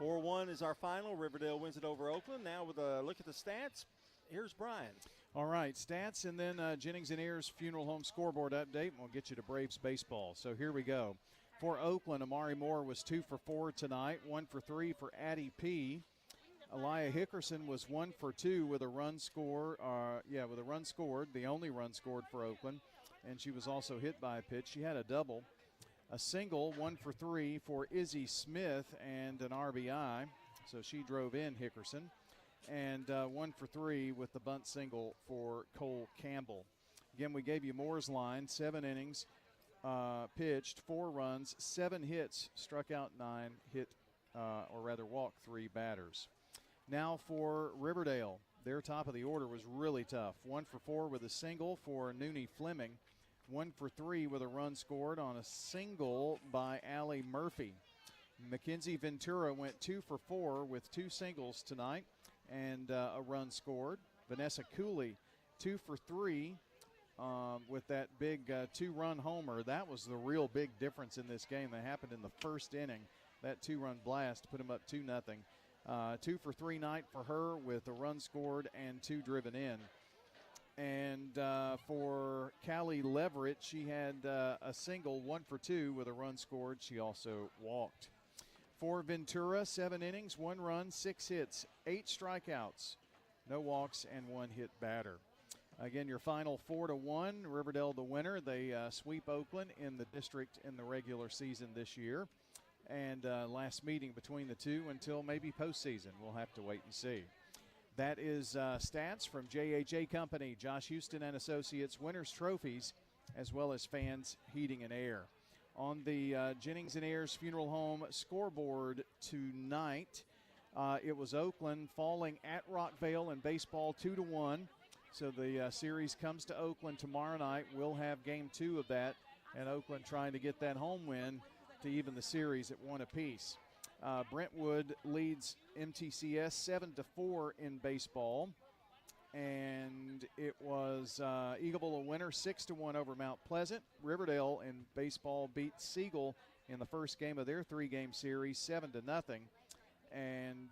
S7: 4-1 is our final. Riverdale wins it over Oakland. Now with a look at the stats, here's Brian.
S2: All right, stats, and then Jennings and Ayers Funeral Home scoreboard update, and we'll get you to Braves baseball. So here we go. For Oakland, Amari Moore was 2 for 4 tonight, 1 for 3 for Addie P. Elia Hickerson was 1 for 2 with a run score. With a run scored, the only run scored for Oakland, and she was also hit by a pitch. She had a double, a single, 1 for 3 for Izzy Smith, and an RBI. So she drove in Hickerson, and 1 for 3 with the bunt single for Cole Campbell. Again, we gave you Moore's line, 7 innings. Pitched 4 runs, 7 hits, struck out 9, walked 3 batters. Now for Riverdale, their top of the order was really tough. 1 for 4 with a single for Noonie Fleming, 1 for 3 with a run scored on a single by Allie Murphy. Mackenzie Ventura went 2 for 4 with 2 singles tonight and a run scored. Vanessa Cooley 2 for 3. With that big 2-run homer. That was the real big difference in this game that happened in the first inning. That 2-run blast put him up 2-0. 2 for 3 night for her with a run scored and 2 driven in. And for Callie Leverett, she had a single, 1 for 2 with a run scored. She also walked. For Ventura, 7 innings, 1 run, 6 hits, 8 strikeouts, no walks, and 1 hit batter. Again, your final 4-1, Riverdale the winner. They sweep Oakland in the district in the regular season this year. And last meeting between the two until maybe postseason. We'll have to wait and see. That is stats from JHA Company, Josh Houston and Associates, Winners Trophies, as well as Fans Heating and Air. On the Jennings and Ayers Funeral Home scoreboard tonight, it was Oakland falling at Rockvale in baseball 2-1. So the series comes to Oakland tomorrow night. We'll have game 2 of that, and Oakland trying to get that home win to even the series at 1 apiece. Brentwood leads MTCS 7-4 in baseball, and it was Eagleville a winner 6-1 over Mount Pleasant. Riverdale in baseball beat Siegel in the first game of their 3-game series 7-0. And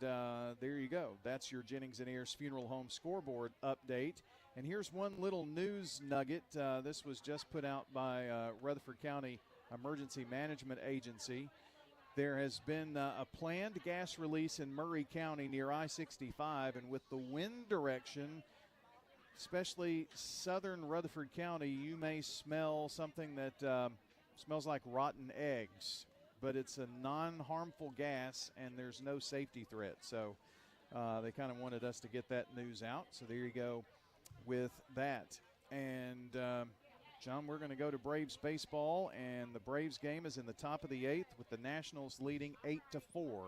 S2: there you go. That's your Jennings and Ayers Funeral Home scoreboard update. And here's one little news nugget. This was just put out by Rutherford County Emergency Management Agency. There has been a planned gas release in Murray County near I-65, and with the wind direction, especially southern Rutherford County, you may smell something that smells like rotten eggs. But it's a non-harmful gas, and there's no safety threat. So they kind of wanted us to get that news out. So there you go with that. And, John, we're going to go to Braves baseball, and the Braves game is in the top of the 8th with the Nationals leading 8-4.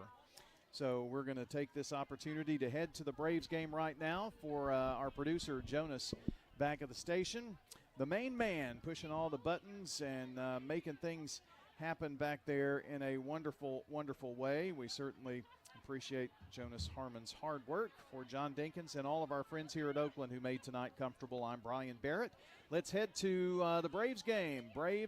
S2: So we're going to take this opportunity to head to the Braves game right now for our producer, Jonas, back at the station. The main man pushing all the buttons and making things happen back there in a wonderful, wonderful way. We certainly appreciate Jonas Harmon's hard work. For John Dinkins and all of our friends here at Oakland who made tonight comfortable, I'm Brian Barrett. Let's head to the Braves game. Braves